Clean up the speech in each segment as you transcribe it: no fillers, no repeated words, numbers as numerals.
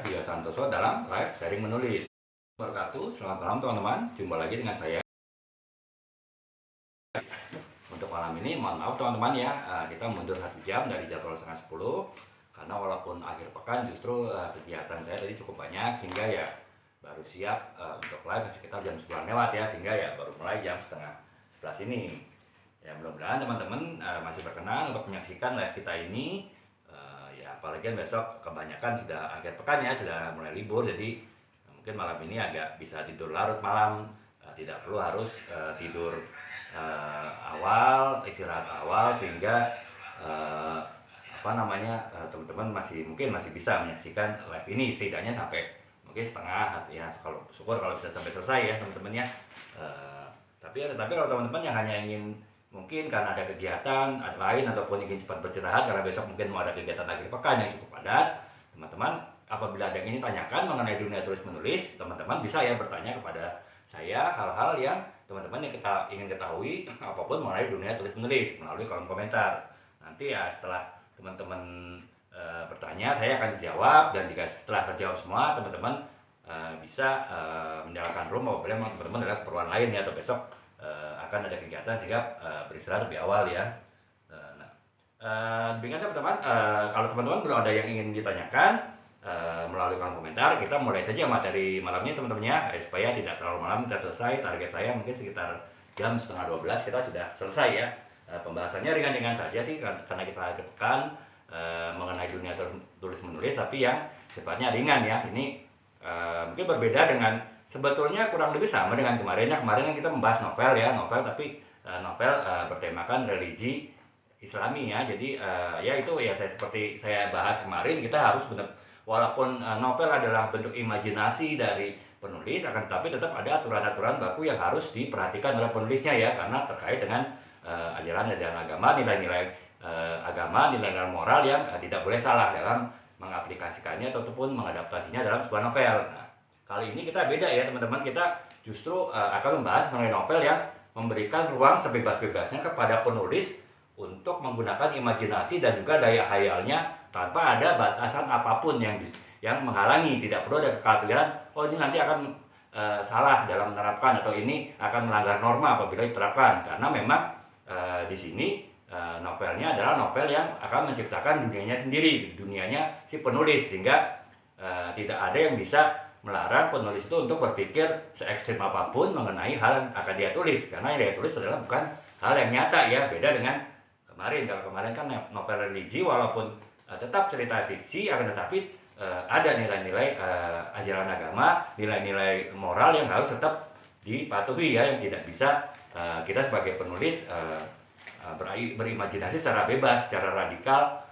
Dia Santoso dalam live sharing menulis. Berkatu, selamat malam teman-teman. Jumpa lagi dengan saya. Untuk malam ini, mohon maaf teman-teman ya, kita mundur 1 jam dari jadwal setengah 10. Karena walaupun akhir pekan justru kegiatan saya tadi cukup banyak, sehingga ya baru siap untuk live sekitar jam 10 lewat ya, sehingga ya baru mulai jam setengah 11 ini. Ya mudah-mudahan teman-teman masih berkenan untuk menyaksikan live kita ini. Ya apalagi besok kebanyakan sudah akhir pekan ya, sudah mulai libur, jadi mungkin malam ini agak bisa tidur larut malam, tidak perlu harus tidur awal, istirahat awal, sehingga teman-teman mungkin masih bisa menyaksikan live ini setidaknya sampai mungkin setengah ya, kalau syukur kalau bisa sampai selesai ya teman-teman ya. Tapi kalau teman-teman yang hanya ingin mungkin karena ada kegiatan lain ataupun ingin cepat beristirahat karena besok mungkin mau ada kegiatan akhir pekan yang cukup padat, teman-teman apabila ada yang ingin tanyakan mengenai dunia tulis menulis, teman-teman bisa ya bertanya kepada saya hal-hal yang teman-teman yang kita ingin ketahui apapun mengenai dunia tulis menulis melalui kolom komentar. Nanti ya setelah teman-teman bertanya, saya akan jawab, dan jika setelah terjawab semua, teman-teman bisa menyalakan room apabila teman-teman ada keperluan lain ya, atau besok akan ada kegiatan sehingga beristirahat lebih awal ya. Demikian teman-teman, kalau teman-teman belum ada yang ingin ditanyakan melalui kolom komentar, kita mulai saja materi malamnya teman-teman ya, supaya tidak terlalu malam kita selesai. Target saya mungkin sekitar jam setengah 12 kita sudah selesai ya. Pembahasannya ringan-ringan saja sih, karena kita akan mengenai dunia tulis menulis, tapi yang sifatnya ringan ya. Ini mungkin berbeda dengan, sebetulnya kurang lebih sama dengan kemarin kan kita membahas novel ya, tapi novel bertemakan religi Islami ya. Jadi ya itu ya, seperti saya bahas kemarin, kita harus benar, walaupun novel adalah bentuk imajinasi dari penulis, akan tetapi tetap ada aturan-aturan baku yang harus diperhatikan oleh penulisnya ya, karena terkait dengan ajaran-ajaran agama, nilai-nilai agama, nilai-nilai moral yang tidak boleh salah dalam mengaplikasikannya ataupun mengadaptasinya dalam sebuah novel. Nah, kali ini kita beda ya teman-teman, kita justru akan membahas mengenai novel yang memberikan ruang sebebas-bebasnya kepada penulis untuk menggunakan imajinasi dan juga daya khayalnya tanpa ada batasan apapun yang menghalangi. Tidak perlu ada kekhawatiran, oh ini nanti akan salah dalam menerapkan, atau ini akan melanggar norma apabila diterapkan, karena memang di sini novelnya adalah novel yang akan menciptakan dunianya sendiri, dunianya si penulis, sehingga tidak ada yang bisa melarang penulis itu untuk berpikir se-ekstrim apapun mengenai hal yang akan dia tulis, karena yang dia tulis adalah bukan hal yang nyata ya. Beda dengan kemarin, kalau kemarin kan novel religi, walaupun tetap cerita fiksi, akan tetapi ada nilai-nilai ajaran agama, nilai-nilai moral yang harus tetap dipatuhi ya, yang tidak bisa kita sebagai penulis berimajinasi secara bebas, secara radikal,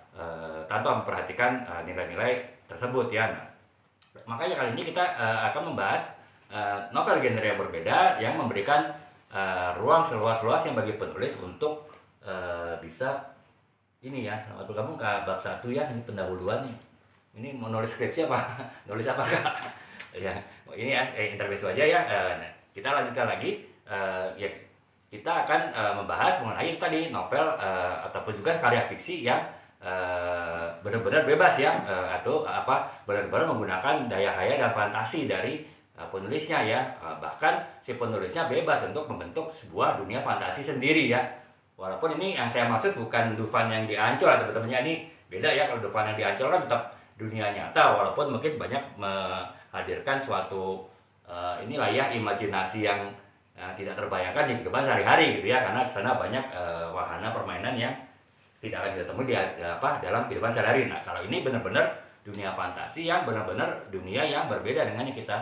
tanpa memperhatikan nilai-nilai tersebut ya. Nah, makanya kali ini kita akan membahas novel genre yang berbeda yang memberikan ruang seluas-luasnya bagi penulis untuk bisa ini ya, selamat bergabung ke bab 1 ya, ini pendahuluan. Ini mau nulis skripsi apa? Nulis apa kak? Ya, ini ya intermezzo aja ya. Kita lanjutkan lagi. Ya, kita akan membahas mengenai tadi novel ataupun juga karya fiksi yang benar-benar bebas ya, atau benar-benar menggunakan daya khayal dan fantasi dari penulisnya ya. Bahkan si penulisnya bebas untuk membentuk sebuah dunia fantasi sendiri ya. Walaupun ini yang saya maksud bukan Dufan yang di Ancol atau teman-temannya, ini beda ya. Kalau Dufan yang di Ancol kan tetap dunia nyata, walaupun mungkin banyak menghadirkan suatu inilah ya, imajinasi yang tidak terbayangkan di kehidupan sehari-hari gitu ya, karena di sana banyak wahana permainan yang tidak akan kita temui dalam kehidupan sehari-hari. Nah, kalau ini benar-benar dunia fantasi yang benar-benar dunia yang berbeda dengan yang kita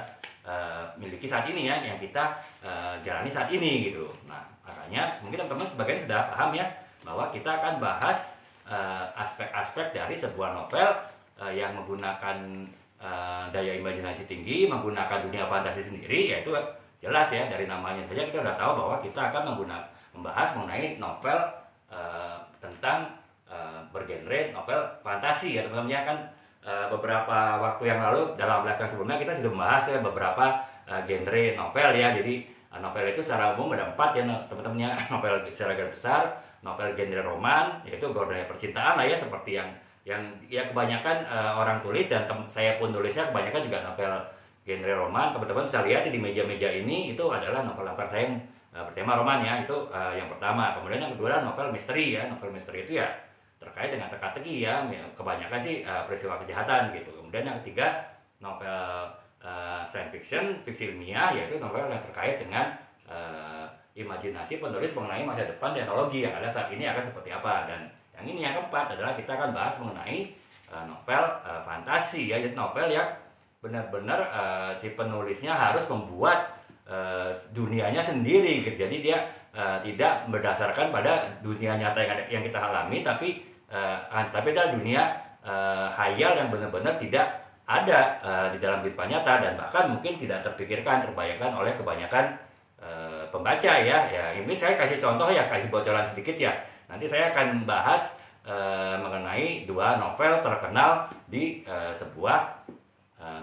miliki saat ini ya, yang kita jalani saat ini gitu. Nah, makanya mungkin teman-teman sebagian sudah paham ya, bahwa kita akan bahas aspek-aspek dari sebuah novel yang menggunakan daya imajinasi tinggi, menggunakan dunia fantasi sendiri, yaitu jelas ya dari namanya saja kita sudah tahu bahwa kita akan membahas mengenai novel tentang bergenre novel fantasi ya teman-teman ya. Kan beberapa waktu yang lalu dalam live yang sebelumnya kita sudah membahas ya beberapa genre novel ya. Jadi novel itu secara umum ada 4 ya teman-temannya. Novel secara garis besar, novel genre roman, yaitu genre percintaan lah ya, seperti yang yang ya kebanyakan orang tulis dan saya pun tulisnya kebanyakan juga novel genre roman. Teman-teman bisa lihat di meja-meja ini itu adalah novel-novel saya yang bertema roman ya, itu yang pertama. Kemudian yang kedua adalah novel misteri ya. Novel misteri itu ya terkait dengan teka-teki ya, kebanyakan sih peristiwa kejahatan gitu. Kemudian yang ketiga novel science fiction, fiksi ilmiah, yaitu novel yang terkait dengan imajinasi penulis mengenai masa depan teknologi yang ada saat ini akan seperti apa. Dan yang ini yang keempat adalah kita akan bahas mengenai novel fantasi ya, yaitu novel yang benar-benar si penulisnya harus membuat dunianya sendiri gitu. Jadi dia tidak berdasarkan pada dunia nyata yang kita alami, tapi adalah dunia hayal yang benar-benar tidak ada di dalam kehidupan nyata, dan bahkan mungkin tidak terpikirkan, terbayangkan oleh kebanyakan pembaca ya. Ya ini saya kasih contoh ya, kasih bocoran sedikit ya. Nanti saya akan bahas mengenai dua novel terkenal di sebuah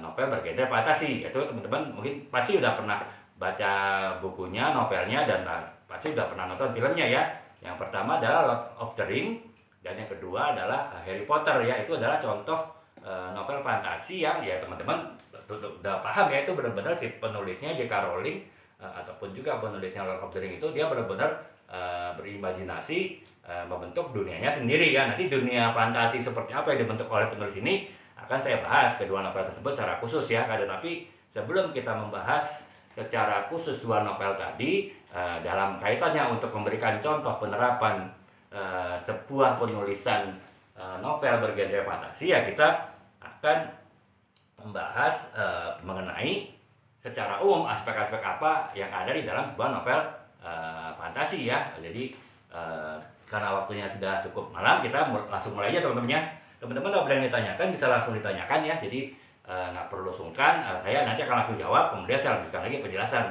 novel bergenre fantasi. Itu teman-teman mungkin pasti udah pernah baca bukunya, novelnya, dan pasti udah pernah nonton filmnya ya. Yang pertama adalah Lord of the Ring, dan yang kedua adalah Harry Potter ya. Itu adalah contoh novel fantasi yang ya teman-teman udah paham ya, itu benar-benar si penulisnya J.K. Rowling ataupun juga penulisnya Lord of the Ring itu dia benar-benar berimajinasi membentuk dunianya sendiri ya. Nanti dunia fantasi seperti apa yang dibentuk oleh penulis ini akan saya bahas kedua novel tersebut secara khusus ya. Tapi sebelum kita membahas secara khusus dua novel tadi dalam kaitannya untuk memberikan contoh penerapan sebuah penulisan novel bergenre fantasi ya, kita akan membahas mengenai secara umum aspek-aspek apa yang ada di dalam sebuah novel fantasi ya. Jadi karena waktunya sudah cukup malam, kita langsung mulai aja teman-teman ya. Teman-teman kalau ada yang ditanyakan bisa langsung ditanyakan ya. Jadi nggak perlu sungkan, saya nanti akan langsung jawab, kemudian saya lanjutkan lagi penjelasan.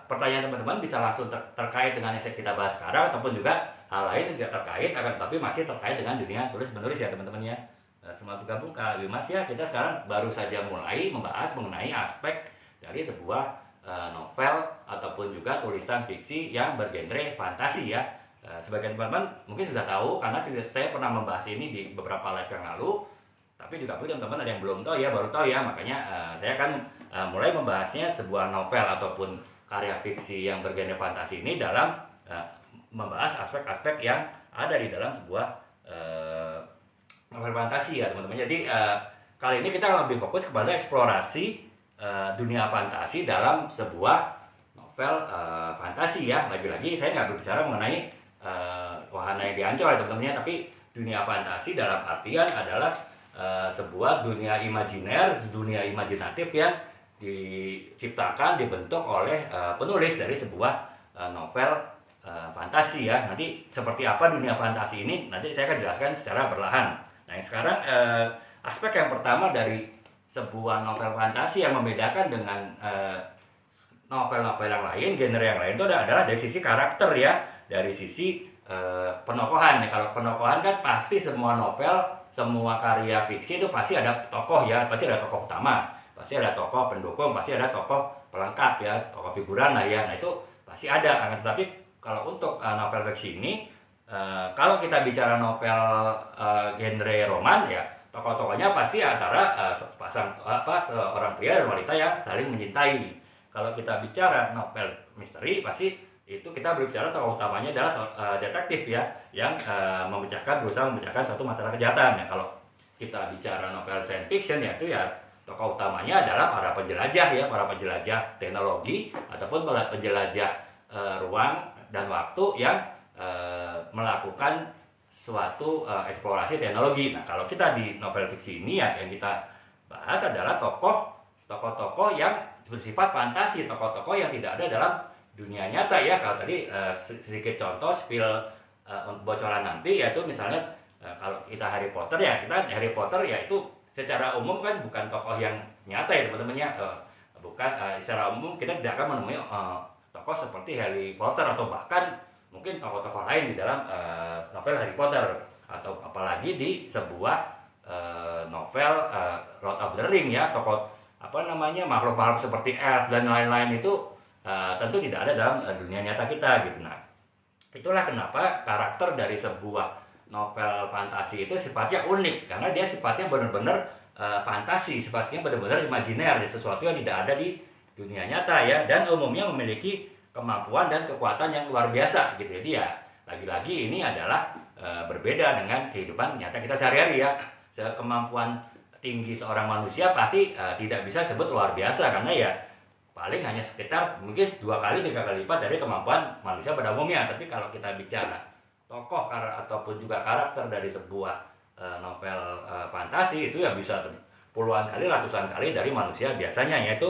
Pertanyaan teman-teman bisa langsung terkait dengan yang kita bahas sekarang, ataupun juga hal lain yang tidak terkait, akan tetapi masih terkait dengan dunia tulis-menulis ya teman-teman ya. Selamat bergabung Kak Wimas ya. Kita sekarang baru saja mulai membahas mengenai aspek dari sebuah novel ataupun juga tulisan fiksi yang bergenre fantasi ya. Sebagian teman-teman mungkin sudah tahu karena saya pernah membahas ini di beberapa live yang lalu. Tapi juga mungkin teman-teman ada yang belum tahu ya, baru tahu ya. Makanya saya akan mulai membahasnya sebuah novel ataupun karya fiksi yang bergenre fantasi ini dalam membahas aspek-aspek yang ada di dalam sebuah novel fantasi ya teman-teman. Jadi kali ini kita lebih fokus kepada eksplorasi dunia fantasi dalam sebuah novel fantasi ya. Lagi-lagi saya nggak berbicara mengenai wahana yang diancol ya teman-teman, tapi dunia fantasi dalam artian adalah sebuah dunia imajiner, dunia imajinatif yang diciptakan, dibentuk oleh penulis dari sebuah novel fantasi ya. Nanti seperti apa dunia fantasi ini nanti saya akan jelaskan secara perlahan. Nah yang sekarang aspek yang pertama dari sebuah novel fantasi yang membedakan dengan novel-novel yang lain, genre yang lain itu adalah dari sisi karakter ya, dari sisi penokohan ya. Kalau penokohan kan pasti semua novel, semua karya fiksi itu pasti ada tokoh ya, pasti ada tokoh utama, pasti ada tokoh pendukung, pasti ada tokoh pelengkap ya, tokoh figuran lah ya. Nah itu pasti ada. Tapi kalau untuk novel fiksi ini, kalau kita bicara novel genre roman ya, tokoh-tokohnya pasti antara seorang pria dan wanita yang saling mencintai. Kalau kita bicara novel misteri, pasti itu kita berbicara tokoh utamanya adalah detektif ya, yang berusaha memecahkan suatu masalah kejahatan. Ya, kalau kita bicara novel science fiction ya, itu ya tokoh utamanya adalah para penjelajah ya, para penjelajah teknologi ataupun para penjelajah ruang dan waktu yang melakukan suatu eksplorasi teknologi. Nah, kalau kita di novel fiksi ini ya, yang kita bahas adalah tokoh-tokoh yang bersifat fantasi, tokoh-tokoh yang tidak ada dalam dunia nyata ya. Kalau tadi sedikit contoh bocoran nanti, yaitu misalnya kalau kita Harry Potter ya, Harry Potter ya itu secara umum kan bukan tokoh yang nyata ya teman-teman ya. Bukan secara umum kita tidak akan menemui tokoh seperti Harry Potter, atau bahkan mungkin tokoh-tokoh lain di dalam novel Harry Potter, atau apalagi di sebuah novel Lord of the Ring ya, tokoh makhluk-makhluk seperti elf dan lain-lain itu tentu tidak ada dalam dunia nyata kita gitu. Nah itulah kenapa karakter dari sebuah novel fantasi itu sifatnya unik karena dia sifatnya benar-benar fantasi, sifatnya benar-benar imajiner, sesuatu yang tidak ada di dunia nyata ya, dan umumnya memiliki kemampuan dan kekuatan yang luar biasa gitu. Jadi ya lagi-lagi ini adalah berbeda dengan kehidupan nyata kita sehari-hari ya. Kemampuan tinggi seorang manusia pasti tidak bisa disebut luar biasa karena ya paling hanya sekitar mungkin 2 kali 3 kali lipat dari kemampuan manusia pada umumnya. Tapi kalau kita bicara tokoh ataupun juga karakter dari sebuah novel fantasi itu ya bisa puluhan kali, ratusan kali dari manusia biasanya, yaitu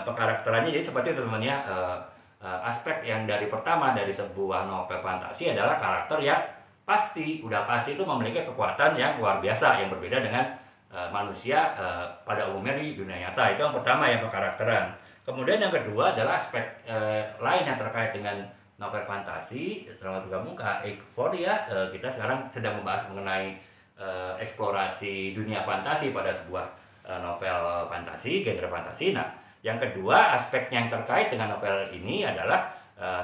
pekarakterannya. Jadi seperti teman-teman ya, aspek yang dari pertama dari sebuah novel fantasi adalah karakter yang udah pasti itu memiliki kekuatan yang luar biasa yang berbeda dengan manusia pada umumnya di dunia nyata. Itu yang pertama, yang pekarakteran. Kemudian yang kedua adalah aspek lain yang terkait dengan novel fantasi. Selamat bergabung ke Eik4 ya. Kita sekarang sedang membahas mengenai eksplorasi dunia fantasi pada sebuah novel fantasi, genre fantasi. Nah, yang kedua aspek yang terkait dengan novel ini adalah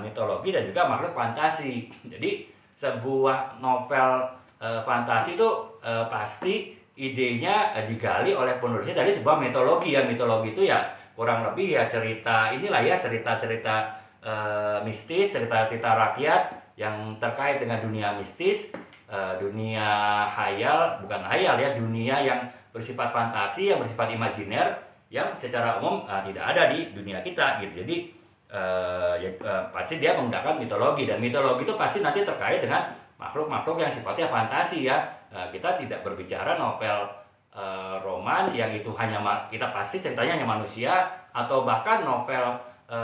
mitologi dan juga makhluk fantasi. Jadi sebuah novel fantasi itu pasti idenya digali oleh penulisnya dari sebuah mitologi ya. Mitologi itu ya kurang lebih ya cerita inilah ya, cerita-cerita mistis, cerita-cerita rakyat yang terkait dengan dunia mistis, dunia hayal, bukan hayal ya, dunia yang bersifat fantasi, yang bersifat imajiner, yang secara umum tidak ada di dunia kita gitu. Jadi pasti dia menggunakan mitologi, dan mitologi itu pasti nanti terkait dengan makhluk-makhluk yang sifatnya fantasi ya. Kita tidak berbicara novel roman yang itu hanya kita pasti ceritanya hanya manusia, atau bahkan novel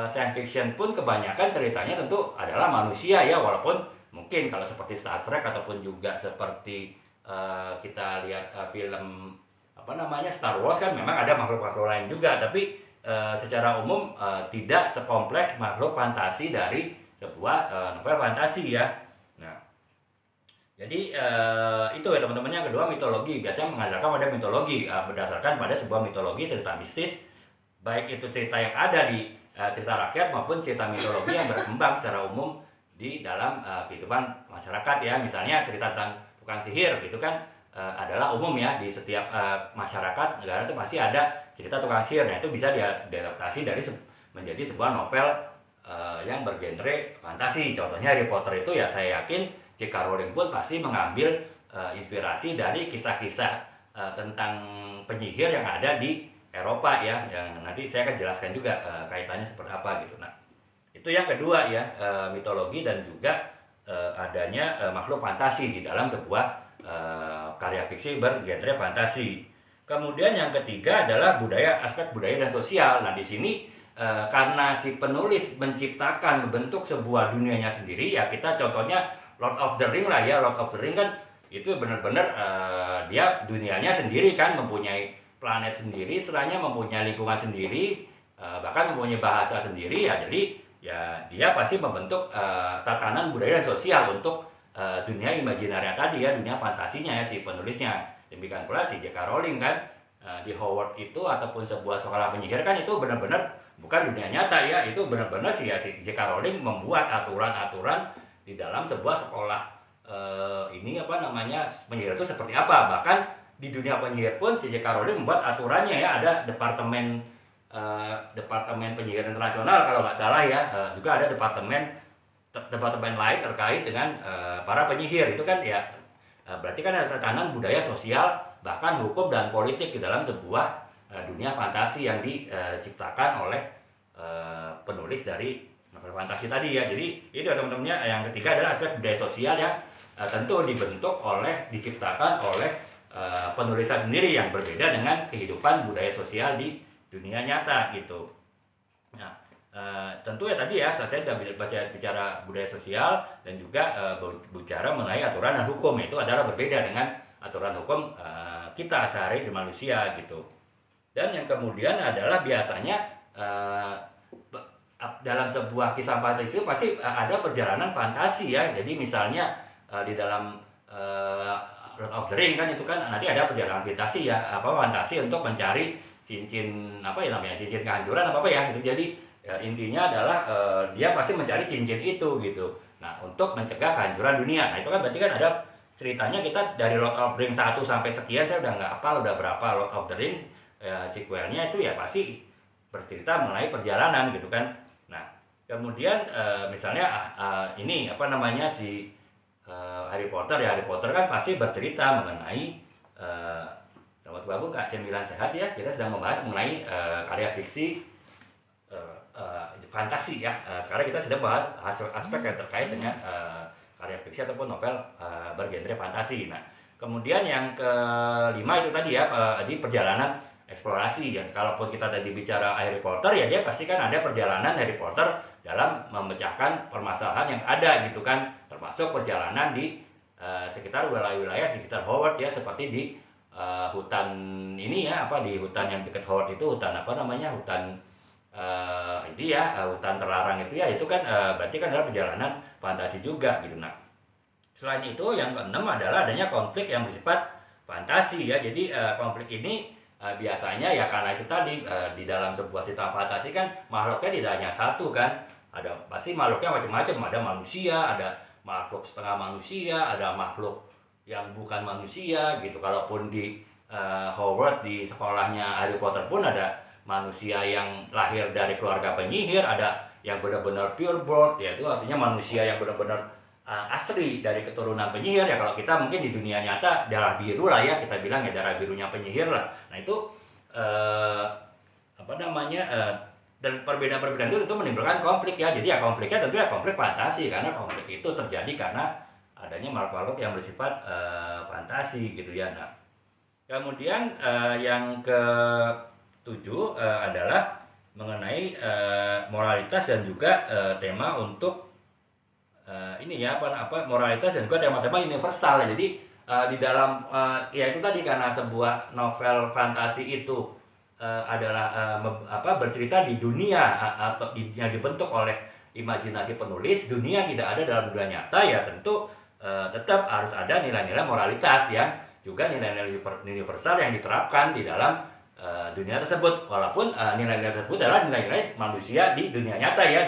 science fiction pun kebanyakan ceritanya tentu adalah manusia ya, walaupun mungkin kalau seperti Star Trek ataupun juga seperti kita lihat film Star Wars kan memang ada makhluk-makhluk lain juga, tapi secara umum tidak sekompleks makhluk fantasi dari sebuah novel fantasi ya. Nah, jadi itu ya teman-teman. Yang kedua, mitologi. Biasanya mengandalkan pada mitologi, berdasarkan pada sebuah mitologi, cerita mistis, baik itu cerita yang ada di cerita rakyat maupun cerita mitologi yang berkembang secara umum di dalam kehidupan masyarakat ya. Misalnya cerita tentang tukang sihir gitu kan adalah umum ya, di setiap masyarakat negara itu pasti ada cerita tukang sihir. Nah, itu bisa diadaptasi menjadi sebuah novel yang bergenre fantasi. Contohnya Harry Potter itu ya, saya yakin J.K. Rowling pun pasti mengambil inspirasi dari kisah-kisah tentang penyihir yang ada di Eropa ya, yang nanti saya akan jelaskan juga kaitannya seperti apa gitu. Nah, itu yang kedua ya, mitologi dan juga adanya makhluk fantasi di dalam sebuah karya fiksi bergenre fantasi. Kemudian yang ketiga adalah aspek budaya dan sosial. Nah, di sini karena si penulis menciptakan bentuk sebuah dunianya sendiri ya, kita contohnya Lord of the Ring lah ya. Lord of the Ring kan itu benar-benar dia dunianya sendiri kan, mempunyai planet sendiri, istilahnya mempunyai lingkungan sendiri, bahkan mempunyai bahasa sendiri ya. Jadi ya dia pasti membentuk tatanan budaya dan sosial untuk dunia imajinarnya tadi ya, dunia fantasinya ya si penulisnya. Demikian pula si J.K. Rowling kan di Hogwarts itu ataupun sebuah sekolah penyihir kan, itu benar-benar bukan dunia nyata ya, itu benar-benar si J.K. Rowling membuat aturan-aturan di dalam sebuah sekolah penyihir itu seperti apa. Bahkan di dunia penyihir pun si J.K. Rowling membuat aturannya ya, ada departemen penyihir internasional kalau nggak salah ya, juga ada departemen lain terkait dengan para penyihir. Itu kan ya berarti kan ada tatanan budaya sosial, bahkan hukum dan politik di dalam sebuah dunia fantasi yang diciptakan oleh penulis dari novel fantasi tadi ya. Jadi itu teman-temannya. Yang ketiga adalah aspek budaya sosial yang tentu diciptakan oleh penulisan sendiri yang berbeda dengan kehidupan budaya sosial di dunia nyata gitu. Nah, tentu ya tadi ya, saya sudah bicara budaya sosial dan juga bicara mengenai aturan dan hukum. Itu adalah berbeda dengan aturan hukum kita sehari di manusia gitu. Dan yang kemudian adalah biasanya dalam sebuah kisah fantasi itu pasti ada perjalanan fantasi ya. Jadi misalnya di dalam Lord of the Ring kan itu kan nanti ada perjalanan fantasi ya, fantasi untuk mencari cincin cincin kehancuran ya itu. Jadi intinya adalah dia pasti mencari cincin itu gitu. Nah, untuk mencegah kehancuran dunia. Nah, itu kan berarti kan ada ceritanya kita dari Lord of the Rings 1 sampai sekian saya udah nggak hafal udah berapa Lord of the Rings sequelnya itu ya pasti bercerita mengenai perjalanan gitu kan. Nah kemudian misalnya ini apa namanya si Harry Potter ya, Harry Potter kan pasti bercerita mengenai Selamat Babu Kak Cemilan Sehat ya, kita sedang membahas mengenai karya fiksi fantasi ya. Sekarang kita sedang bahas aspek yang terkait dengan karya fiksi ataupun novel bergenre fantasi. Nah kemudian yang kelima itu tadi ya di perjalanan eksplorasi ya. Kalaupun kita tadi bicara Harry Potter ya dia pasti kan ada perjalanan Harry Potter dalam memecahkan permasalahan yang ada gitu kan, termasuk perjalanan di sekitar wilayah sekitar Hogwarts ya, seperti di hutan ini ya, apa di hutan yang dekat Hogwarts itu hutan apa namanya, hutan ini ya, hutan terlarang itu ya, itu kan berarti kan adalah perjalanan fantasi juga gitu. Nah selain itu yang keenam adalah adanya konflik yang bersifat fantasi ya. Jadi konflik ini biasanya ya karena itu tadi di dalam sebuah cerita fantasi kan makhluknya tidak hanya satu kan, ada pasti makhluknya macam-macam, ada manusia, ada makhluk setengah manusia, ada makhluk yang bukan manusia gitu. Kalaupun di Hogwarts di sekolahnya Harry Potter pun ada manusia yang lahir dari keluarga penyihir, ada yang benar-benar pureblood ya, itu artinya manusia yang benar-benar asli dari keturunan penyihir ya. Kalau kita mungkin di dunia nyata darah biru lah ya, kita bilang ya darah birunya penyihir lah. Nah itu apa namanya dan perbedaan-perbedaan itu tentu menimbulkan konflik ya. Jadi ya konfliknya tentu ya konflik fantasi, karena konflik itu terjadi karena adanya makhluk-makhluk yang bersifat fantasi gitu ya. Nah kemudian yang ketujuh adalah mengenai moralitas dan juga tema untuk ini ya apa moralitas dan juga tema-tema universal ya. Jadi di dalam ya itu tadi karena sebuah novel fantasi itu adalah bercerita di dunia atau yang dibentuk oleh imajinasi penulis, dunia tidak ada dalam dunia nyata ya, tentu tetap harus ada nilai-nilai moralitas yang juga nilai-nilai universal yang diterapkan di dalam dunia tersebut, walaupun nilai-nilai tersebut adalah nilai-nilai manusia di dunia nyata ya,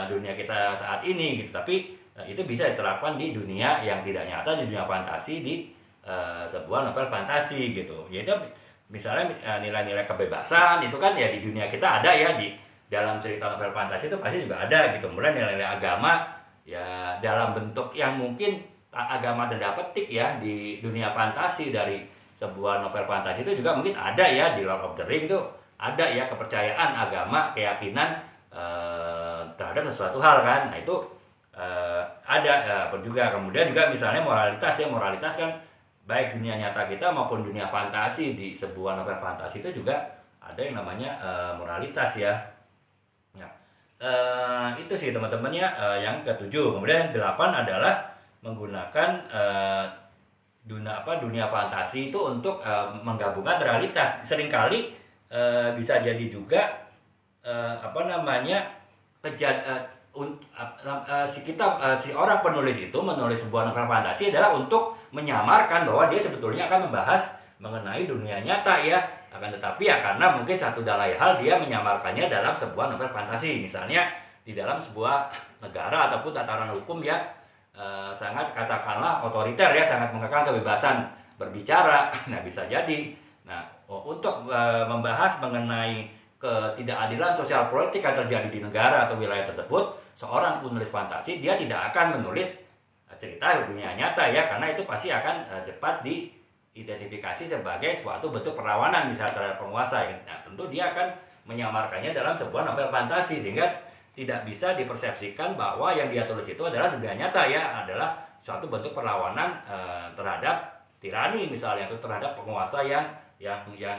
dunia kita saat ini gitu, tapi itu bisa diterapkan di dunia yang tidak nyata, di dunia fantasi, di sebuah novel fantasi gitu. Yaitu misalnya nilai-nilai kebebasan itu kan ya di dunia kita ada ya, di dalam cerita novel fantasi itu pasti juga ada gitu. Mulai nilai-nilai agama ya dalam bentuk yang mungkin agama tanda petik ya di dunia fantasi dari sebuah novel fantasi itu juga mungkin ada ya. Di Lord of the Rings itu ada ya kepercayaan agama, keyakinan terhadap sesuatu hal kan. Nah itu ada juga. Kemudian juga misalnya moralitas ya, moralitas kan baik dunia nyata kita maupun dunia fantasi, di sebuah novel fantasi itu juga ada yang namanya moralitas ya. Nah, itu sih teman-teman ya yang ketujuh. Kemudian yang delapan adalah menggunakan dunia fantasi itu untuk menggabungkan realitas. Seringkali bisa jadi juga si orang penulis itu menulis sebuah novel fantasi adalah untuk menyamarkan bahwa dia sebetulnya akan membahas mengenai dunia nyata ya, akan tetapi ya karena mungkin satu dan lain hal dia menyamarkannya dalam sebuah novel fantasi, misalnya di dalam sebuah negara ataupun tataran hukum yang sangat katakanlah otoriter ya, sangat mengekang kebebasan berbicara. Nah bisa jadi untuk membahas mengenai ketidakadilan sosial politik yang terjadi di negara atau wilayah tersebut, seorang penulis fantasi dia tidak akan menulis cerita dunia nyata ya, karena itu pasti akan cepat diidentifikasi sebagai suatu bentuk perlawanan misalnya terhadap penguasa ya. Nah, tentu dia akan menyamarkannya dalam sebuah novel fantasi sehingga tidak bisa dipersepsikan bahwa yang dia tulis itu adalah dunia nyata ya, adalah suatu bentuk perlawanan terhadap tirani misalnya, atau terhadap penguasa yang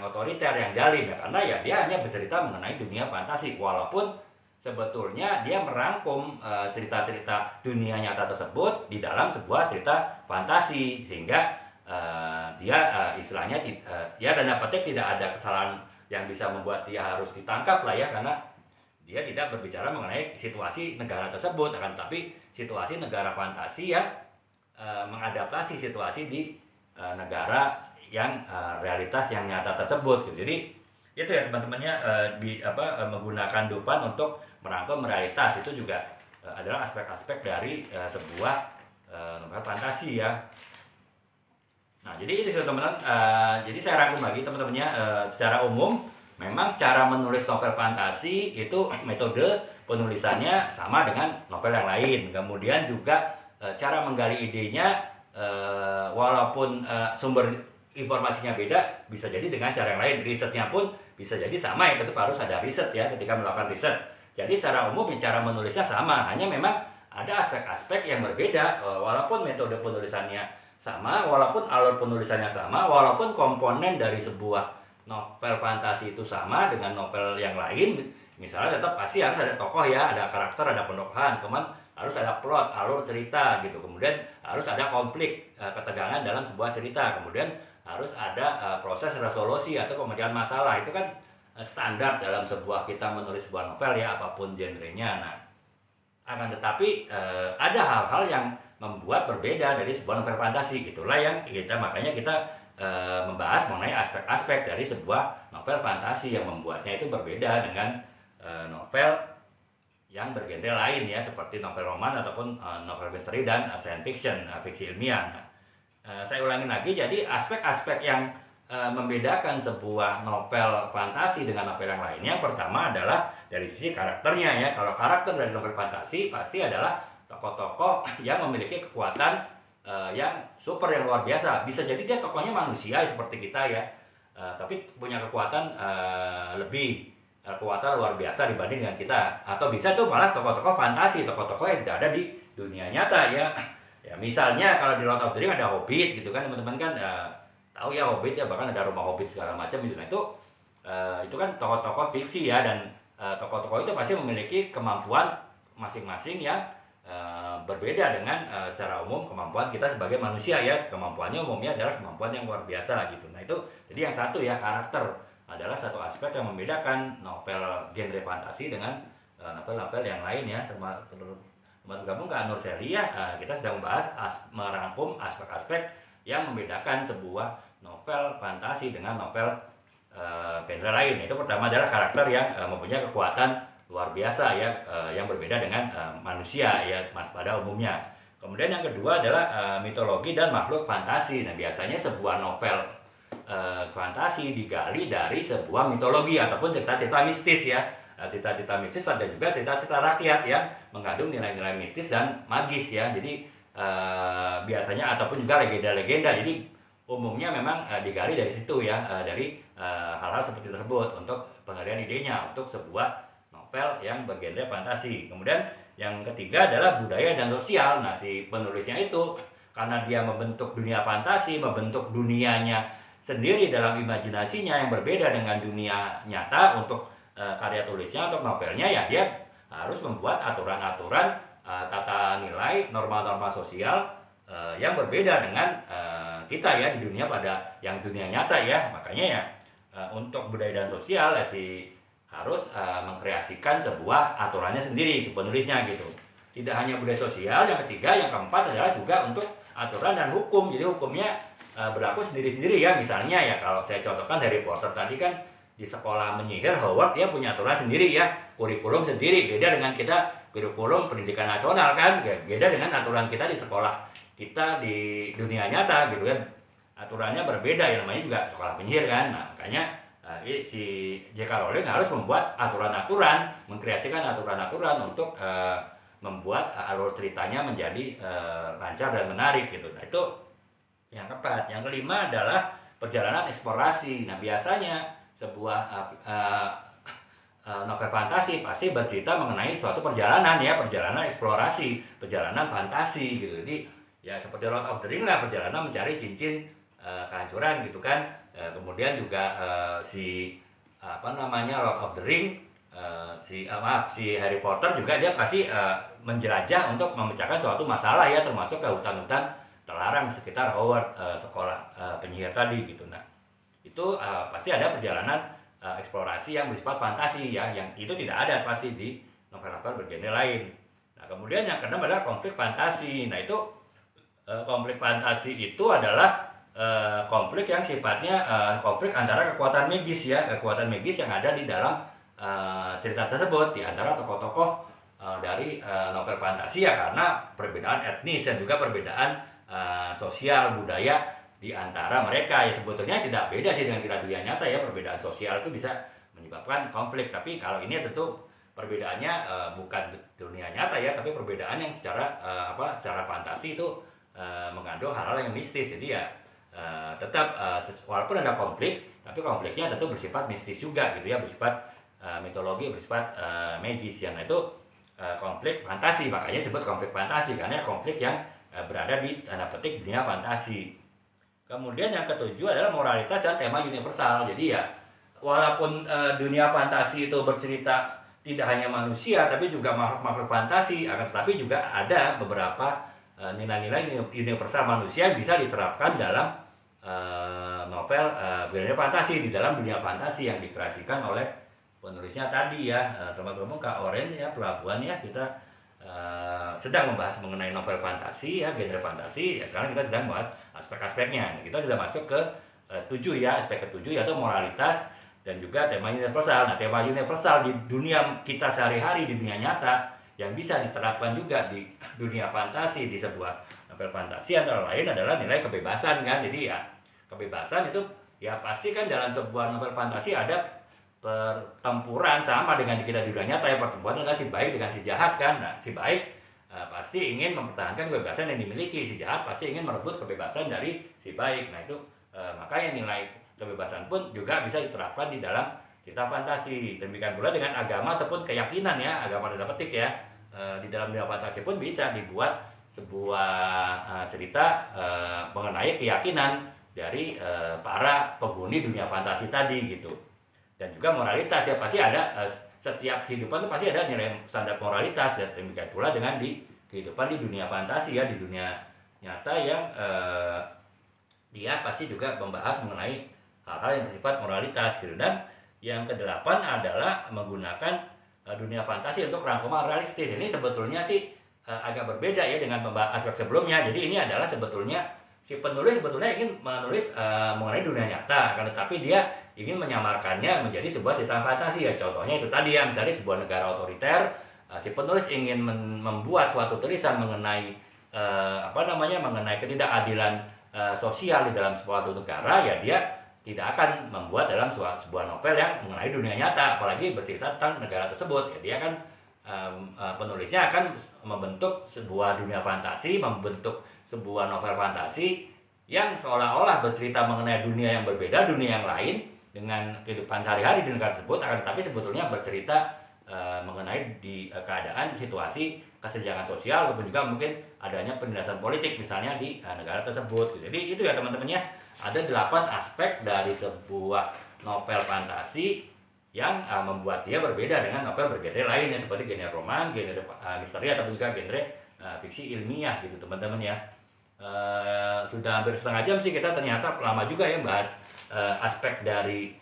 otoriter, yang zalim ya, karena ya dia hanya bercerita mengenai dunia fantasi, walaupun sebetulnya dia merangkum cerita-cerita dunia nyata tersebut di dalam sebuah cerita fantasi, sehingga dia istilahnya ya tanda petik tidak ada kesalahan yang bisa membuat dia harus ditangkap lah ya, karena dia tidak berbicara mengenai situasi negara tersebut, akan tapi situasi negara fantasi yang mengadaptasi situasi di negara yang realitas yang nyata tersebut gitu. Jadi itu ya teman-temannya menggunakan Dufan untuk merangkum realitas itu juga adalah aspek-aspek dari sebuah novel fantasi ya. Nah, jadi itu teman-teman. Jadi saya rangkum lagi teman-temannya. Secara umum, memang cara menulis novel fantasi itu metode penulisannya sama dengan novel yang lain. Kemudian juga cara menggali idenya, walaupun sumber informasinya beda, bisa jadi dengan cara yang lain. Risetnya pun bisa jadi sama, ya tetap harus ada riset ya ketika melakukan riset. Jadi secara umum cara menulisnya sama, hanya memang ada aspek-aspek yang berbeda, walaupun metode penulisannya sama, walaupun alur penulisannya sama, walaupun komponen dari sebuah novel fantasi itu sama dengan novel yang lain. Misalnya tetap pasti harus ada tokoh ya, ada karakter, ada pendokahan, kemudian harus ada plot, alur cerita gitu. Kemudian harus ada konflik, ketegangan dalam sebuah cerita. Kemudian harus ada proses resolusi atau pemecahan masalah. Itu kan standar dalam sebuah kita menulis sebuah novel ya, apapun genrenya. Nah, akan tetapi ada hal-hal yang membuat berbeda dari sebuah novel fantasi. Itulah yang makanya kita membahas mengenai aspek-aspek dari sebuah novel fantasi yang membuatnya itu berbeda dengan novel yang bergenre lain ya, seperti novel roman ataupun novel misteri dan science fiction, fiksi ilmiah. Saya ulangi lagi, jadi aspek-aspek yang membedakan sebuah novel fantasi dengan novel yang lainnya, pertama adalah dari sisi karakternya ya. Kalau karakter dari novel fantasi pasti adalah tokoh-tokoh yang memiliki kekuatan yang super, yang luar biasa. Bisa jadi dia tokohnya manusia seperti kita ya, tapi punya kekuatan lebih, kekuatan luar biasa dibanding dengan kita. Atau bisa tuh malah tokoh-tokoh fantasi, tokoh-tokoh yang tidak ada di dunia nyata ya. Ya misalnya kalau di Lord of the Rings ada Hobbit gitu kan teman-teman kan, tahu ya Hobbit ya, bahkan ada rumah Hobbit segala macam gitu. Nah itu kan tokoh-tokoh fiksi ya, dan tokoh-tokoh itu pasti memiliki kemampuan masing-masing yang berbeda dengan secara umum kemampuan kita sebagai manusia ya. Kemampuannya umumnya adalah kemampuan yang luar biasa gitu. Nah itu jadi yang satu ya, karakter adalah satu aspek yang membedakan novel genre fantasi dengan novel-novel yang lain ya. Bergabung ke Nur Seri ya, kita sedang membahas merangkum aspek-aspek yang membedakan sebuah novel fantasi dengan novel genre lain. Itu pertama adalah karakter yang mempunyai kekuatan luar biasa ya, yang berbeda dengan manusia ya pada umumnya. Kemudian yang kedua adalah mitologi dan makhluk fantasi. Nah biasanya sebuah novel fantasi digali dari sebuah mitologi ataupun cerita-cerita mistis ya. Cerita-cerita mistis ada juga cerita-cerita rakyat yang mengandung nilai-nilai mistis dan magis ya. Jadi biasanya ataupun juga legenda-legenda. Jadi umumnya memang digali dari situ ya, dari hal-hal seperti tersebut untuk penggalian idenya untuk sebuah novel yang bergenre fantasi. Kemudian yang ketiga adalah budaya dan sosial. Nah si penulisnya itu karena dia membentuk dunia fantasi, membentuk dunianya sendiri dalam imajinasinya yang berbeda dengan dunia nyata. Untuk karya tulisnya, untuk novelnya ya, dia harus membuat aturan-aturan, tata nilai, norma-norma sosial yang berbeda dengan kita ya di dunia, pada yang dunia nyata ya. Makanya ya untuk budaya dan sosial ya harus mengkreasikan sebuah aturannya sendiri si penulisnya gitu. Tidak hanya budaya sosial, yang ketiga, yang keempat adalah juga untuk aturan dan hukum. Jadi hukumnya berlaku sendiri-sendiri ya. Misalnya ya kalau saya contohkan Harry Potter tadi kan, di sekolah menyihir Hogwarts dia punya aturan sendiri ya, kurikulum sendiri, beda dengan kita kurikulum pendidikan nasional kan, beda dengan aturan kita di sekolah kita di dunia nyata gitu kan, aturannya berbeda ya, namanya juga sekolah penyihir kan. Nah makanya si J.K. Rowling harus membuat aturan-aturan, mengkreasikan aturan-aturan untuk membuat alur ceritanya menjadi lancar dan menarik gitu. Nah itu yang keempat. Yang kelima adalah perjalanan eksplorasi. Nah biasanya sebuah novel fantasi pasti bercerita mengenai suatu perjalanan ya, perjalanan eksplorasi, perjalanan fantasi gitu. Jadi ya seperti Lord of the Rings lah, perjalanan mencari cincin kehancuran gitu kan. Kemudian juga si Lord of the Rings, si Harry Potter juga dia pasti menjelajah untuk memecahkan suatu masalah ya, termasuk ke hutan-hutan terlarang sekitar Hogwarts, sekolah penyihir tadi gitu. Nah itu pasti ada perjalanan eksplorasi yang bersifat fantasi ya, yang itu tidak ada pasti di novel-novel bergenre lain. Nah kemudian yang keenam adalah konflik fantasi. Nah itu konflik fantasi itu adalah konflik yang sifatnya konflik antara kekuatan magis ya, kekuatan magis yang ada di dalam cerita tersebut di antara tokoh-tokoh dari novel fantasi ya, karena perbedaan etnis dan juga perbedaan sosial budaya di antara mereka. Ya sebetulnya tidak beda sih dengan kita dunia nyata ya, perbedaan sosial itu bisa menyebabkan konflik. Tapi kalau ini tentu perbedaannya bukan dunia nyata ya, tapi perbedaan yang secara fantasi itu mengandung hal-hal yang mistis. Jadi ya tetap walaupun ada konflik, tapi konfliknya tentu bersifat mistis juga gitu ya, bersifat mitologi, bersifat magis ya. Nah itu konflik fantasi, makanya disebut konflik fantasi karena konflik yang berada di tanda petik dunia fantasi. Kemudian yang ketujuh adalah moralitas dan tema universal. Jadi ya walaupun dunia fantasi itu bercerita tidak hanya manusia tapi juga makhluk-makhluk fantasi, akan tetapi juga ada beberapa nilai-nilai universal manusia yang bisa diterapkan dalam novel genre fantasi, di dalam dunia fantasi yang dikreasikan oleh penulisnya tadi ya. Teman-teman Kak Oren ya, Pelabuhan ya, kita sedang membahas mengenai novel fantasi ya, genre fantasi ya. Sekarang kita sedang membahas aspek-aspeknya. Kita sudah masuk ke 7 ya, aspek ke-7 yaitu moralitas dan juga tema universal. Nah, tema universal di dunia kita sehari-hari, di dunia nyata yang bisa diterapkan juga di dunia fantasi, di sebuah novel fantasi antara lain adalah nilai kebebasan kan. Jadi ya kebebasan itu ya pasti kan dalam sebuah novel fantasi ada pertempuran sama dengan kita di dunia nyata ya. Pertempuran adalah si baik dengan si jahat kan. Nah, si baik pasti ingin mempertahankan kebebasan yang dimiliki, si jahat pasti ingin merebut kebebasan dari si baik. Nah itu makanya nilai kebebasan pun juga bisa diterapkan di dalam cerita fantasi. Demikian pula dengan agama ataupun keyakinan ya, agama tanda petik ya. Di dalam dunia fantasi pun bisa dibuat sebuah cerita mengenai keyakinan dari para penghuni dunia fantasi tadi gitu. Dan juga moralitas ya, pasti ada setiap kehidupan itu pasti ada nilai standar moralitas ya. Demikian pula dengan di kehidupan di dunia fantasi ya, di dunia nyata yang dia pasti juga membahas mengenai hal-hal yang bersifat moralitas gitu. Dan yang kedelapan adalah menggunakan dunia fantasi untuk rangkuman realistis. Ini sebetulnya sih agak berbeda ya dengan aspek sebelumnya. Jadi ini adalah sebetulnya si penulis sebetulnya ingin menulis mengenai dunia nyata, kan, tetapi dia ingin menyamarkannya menjadi sebuah cerita fantasi ya. Contohnya itu tadi ya, misalnya sebuah negara otoriter, si penulis ingin membuat suatu tulisan mengenai mengenai ketidakadilan sosial di dalam suatu negara ya, dia tidak akan membuat dalam sebuah novel yang mengenai dunia nyata, apalagi bercerita tentang negara tersebut ya. Dia kan penulisnya akan membentuk sebuah dunia fantasi, membentuk sebuah novel fantasi yang seolah-olah bercerita mengenai dunia yang berbeda, dunia yang lain dengan kehidupan sehari-hari di negara tersebut, akan tetapi sebetulnya bercerita mengenai di keadaan situasi kesenjangan sosial ataupun juga mungkin adanya penindasan politik misalnya di negara tersebut. Jadi itu ya teman-teman ya, ada 8 aspek dari sebuah novel fantasi yang membuat dia berbeda dengan novel bergenre lainnya seperti genre roman, genre misteri ataupun juga genre fiksi ilmiah gitu teman-teman ya. Sudah hampir setengah jam sih kita, ternyata lama juga ya bahas aspek dari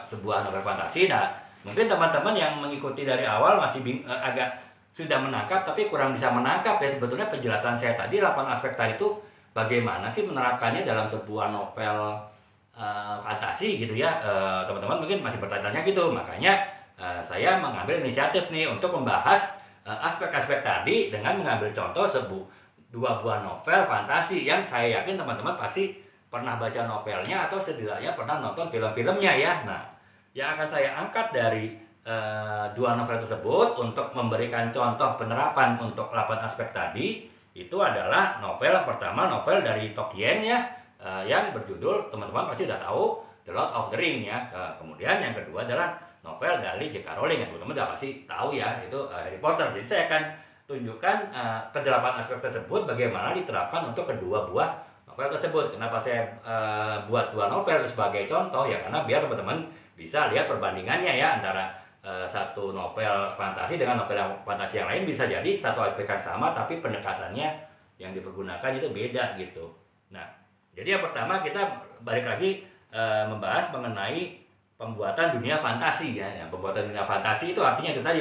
sebuah novel fantasi. Nah, mungkin teman-teman yang mengikuti dari awal masih agak sudah menangkap tapi kurang bisa menangkap ya sebetulnya penjelasan saya tadi 8 aspek tadi itu bagaimana sih menerapkannya dalam sebuah novel fantasi gitu ya. Teman-teman mungkin masih bertanya gitu, makanya saya mengambil inisiatif nih untuk membahas aspek-aspek tadi dengan mengambil contoh dua buah novel fantasi yang saya yakin teman-teman pasti pernah baca novelnya atau setidaknya pernah nonton film-filmnya ya. Nah, yang akan saya angkat dari dua novel tersebut untuk memberikan contoh penerapan untuk 8 aspek tadi itu adalah novel pertama, novel dari Tolkien ya, yang berjudul teman-teman pasti sudah tahu, The Lord of the Ring ya. Kemudian yang kedua adalah novel dari J.K. Rowling yang teman-teman sudah pasti tahu ya, itu Harry Potter. Jadi saya akan tunjukkan ke-8 aspek tersebut bagaimana diterapkan untuk kedua buah novel tersebut. Kenapa saya buat 2 novel sebagai contoh ya, karena biar teman-teman bisa lihat perbandingannya ya antara satu novel fantasi dengan novel fantasi yang lain. Bisa jadi satu aspek yang sama tapi pendekatannya yang dipergunakan itu beda gitu. Nah, jadi yang pertama kita balik lagi membahas mengenai pembuatan dunia fantasi ya. Pembuatan dunia fantasi itu artinya itu tadi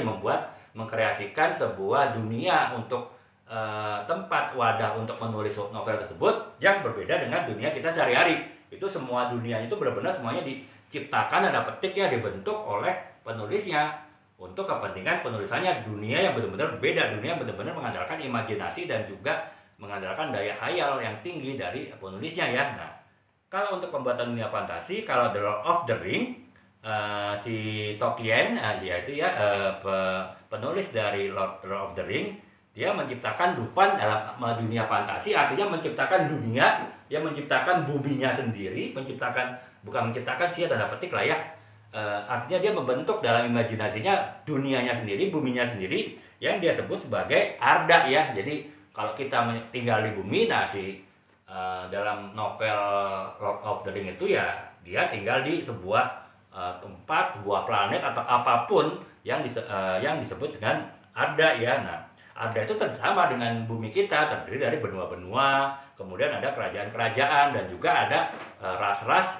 mengkreasikan sebuah dunia untuk tempat wadah untuk menulis novel tersebut yang berbeda dengan dunia kita sehari-hari. Itu semua dunia itu benar-benar semuanya diciptakan, ada petik ya, dibentuk oleh penulisnya untuk kepentingan penulisannya, dunia yang benar-benar berbeda, dunia yang benar-benar mengandalkan imajinasi dan juga mengandalkan daya khayal yang tinggi dari penulisnya ya. Nah, kalau untuk pembuatan dunia fantasi, kalau The Lord of the Ring, si Tolkien, yaitu ya penulis dari Lord of the Ring, dia menciptakan Dufan dalam dunia fantasi, artinya menciptakan dunia, dia menciptakan buminya sendiri, bukan menciptakan sih tanda petik lah ya. Artinya dia membentuk dalam imajinasinya dunianya sendiri, buminya sendiri, yang dia sebut sebagai Arda ya. Jadi kalau kita tinggal di bumi, nah dalam novel Lord of the Ring itu ya dia tinggal di sebuah tempat, sebuah planet atau apapun yang disebut dengan Arda ya. Nah, Arda itu sama dengan bumi kita, terdiri dari benua-benua, kemudian ada kerajaan-kerajaan, dan juga ada ras-ras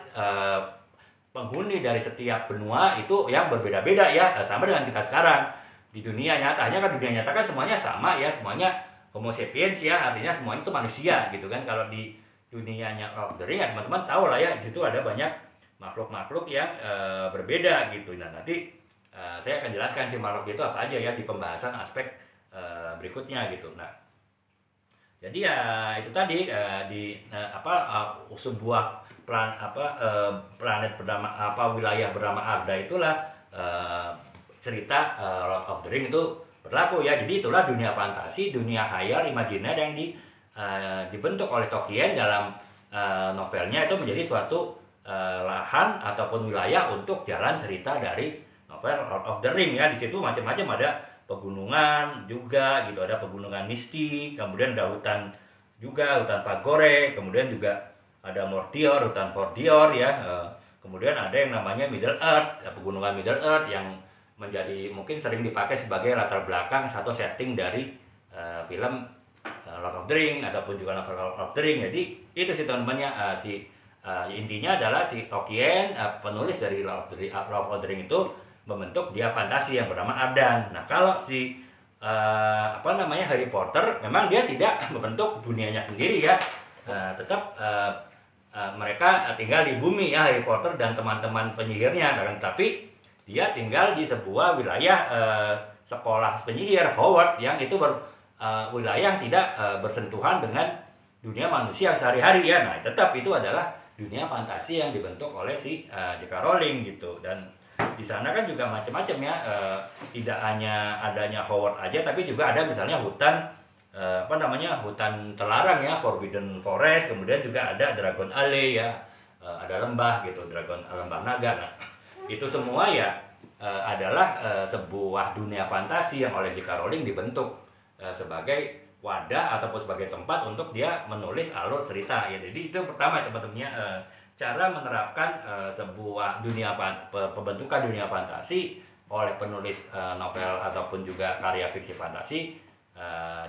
penghuni dari setiap benua itu yang berbeda-beda ya, sama dengan kita sekarang di dunia nyatanya kan. Dunia nyata kan semuanya sama ya, semuanya Homo sapiens ya, artinya semuanya itu manusia gitu kan. Kalau di dunianya Lord of the Ring ya teman-teman tahu lah ya, di situ ada banyak makhluk-makhluk yang berbeda gitu. Nah, nanti saya akan jelaskan sih makhluk itu apa aja ya di pembahasan aspek berikutnya gitu. Nah, jadi ya itu tadi sebuah planet bernama wilayah bernama Arda itulah cerita Lord of the Ring itu berlaku ya. Jadi itulah dunia fantasi, dunia khayal, imajiner yang dibentuk oleh Tolkien dalam novelnya itu menjadi suatu lahan ataupun wilayah untuk jalan cerita dari novel Lord of the Ring ya. Di situ macam-macam, ada pegunungan juga gitu, ada pegunungan mistik, kemudian ada hutan juga, hutan Fagore, kemudian juga ada Mordior, hutan Fordior ya. Kemudian ada yang namanya Middle Earth, pegunungan Middle Earth yang menjadi mungkin sering dipakai sebagai latar belakang satu setting dari film Lord of the Ring ataupun juga novel Lord of the Ring. Jadi itu sih teman-temannya, intinya adalah si Tolkien, penulis dari Lord of the Ring itu membentuk dia fantasi yang bernama Ardan. Nah, kalau si Harry Potter memang dia tidak membentuk dunianya sendiri ya. Tetap mereka tinggal di bumi ya, Harry Potter dan teman-teman penyihirnya, tapi dia tinggal di sebuah wilayah sekolah penyihir Hogwarts yang itu wilayah yang tidak bersentuhan dengan dunia manusia sehari-hari ya. Nah, tetap itu adalah dunia fantasi yang dibentuk oleh si J.K. Rowling gitu. Dan di sana kan juga macam-macam ya, tidak hanya adanya Hogwarts aja, tapi juga ada misalnya hutan hutan terlarang ya, Forbidden Forest, kemudian juga ada Dragon Alley ya, ada lembah gitu, lembah naga. Nah, itu semua ya adalah sebuah dunia fantasi yang oleh J.K. Rowling dibentuk sebagai wadah ataupun sebagai tempat untuk dia menulis alur cerita ya. Jadi itu yang pertama teman-temannya, cara menerapkan sebuah pembentukan dunia fantasi oleh penulis novel ataupun juga karya fiksi fantasi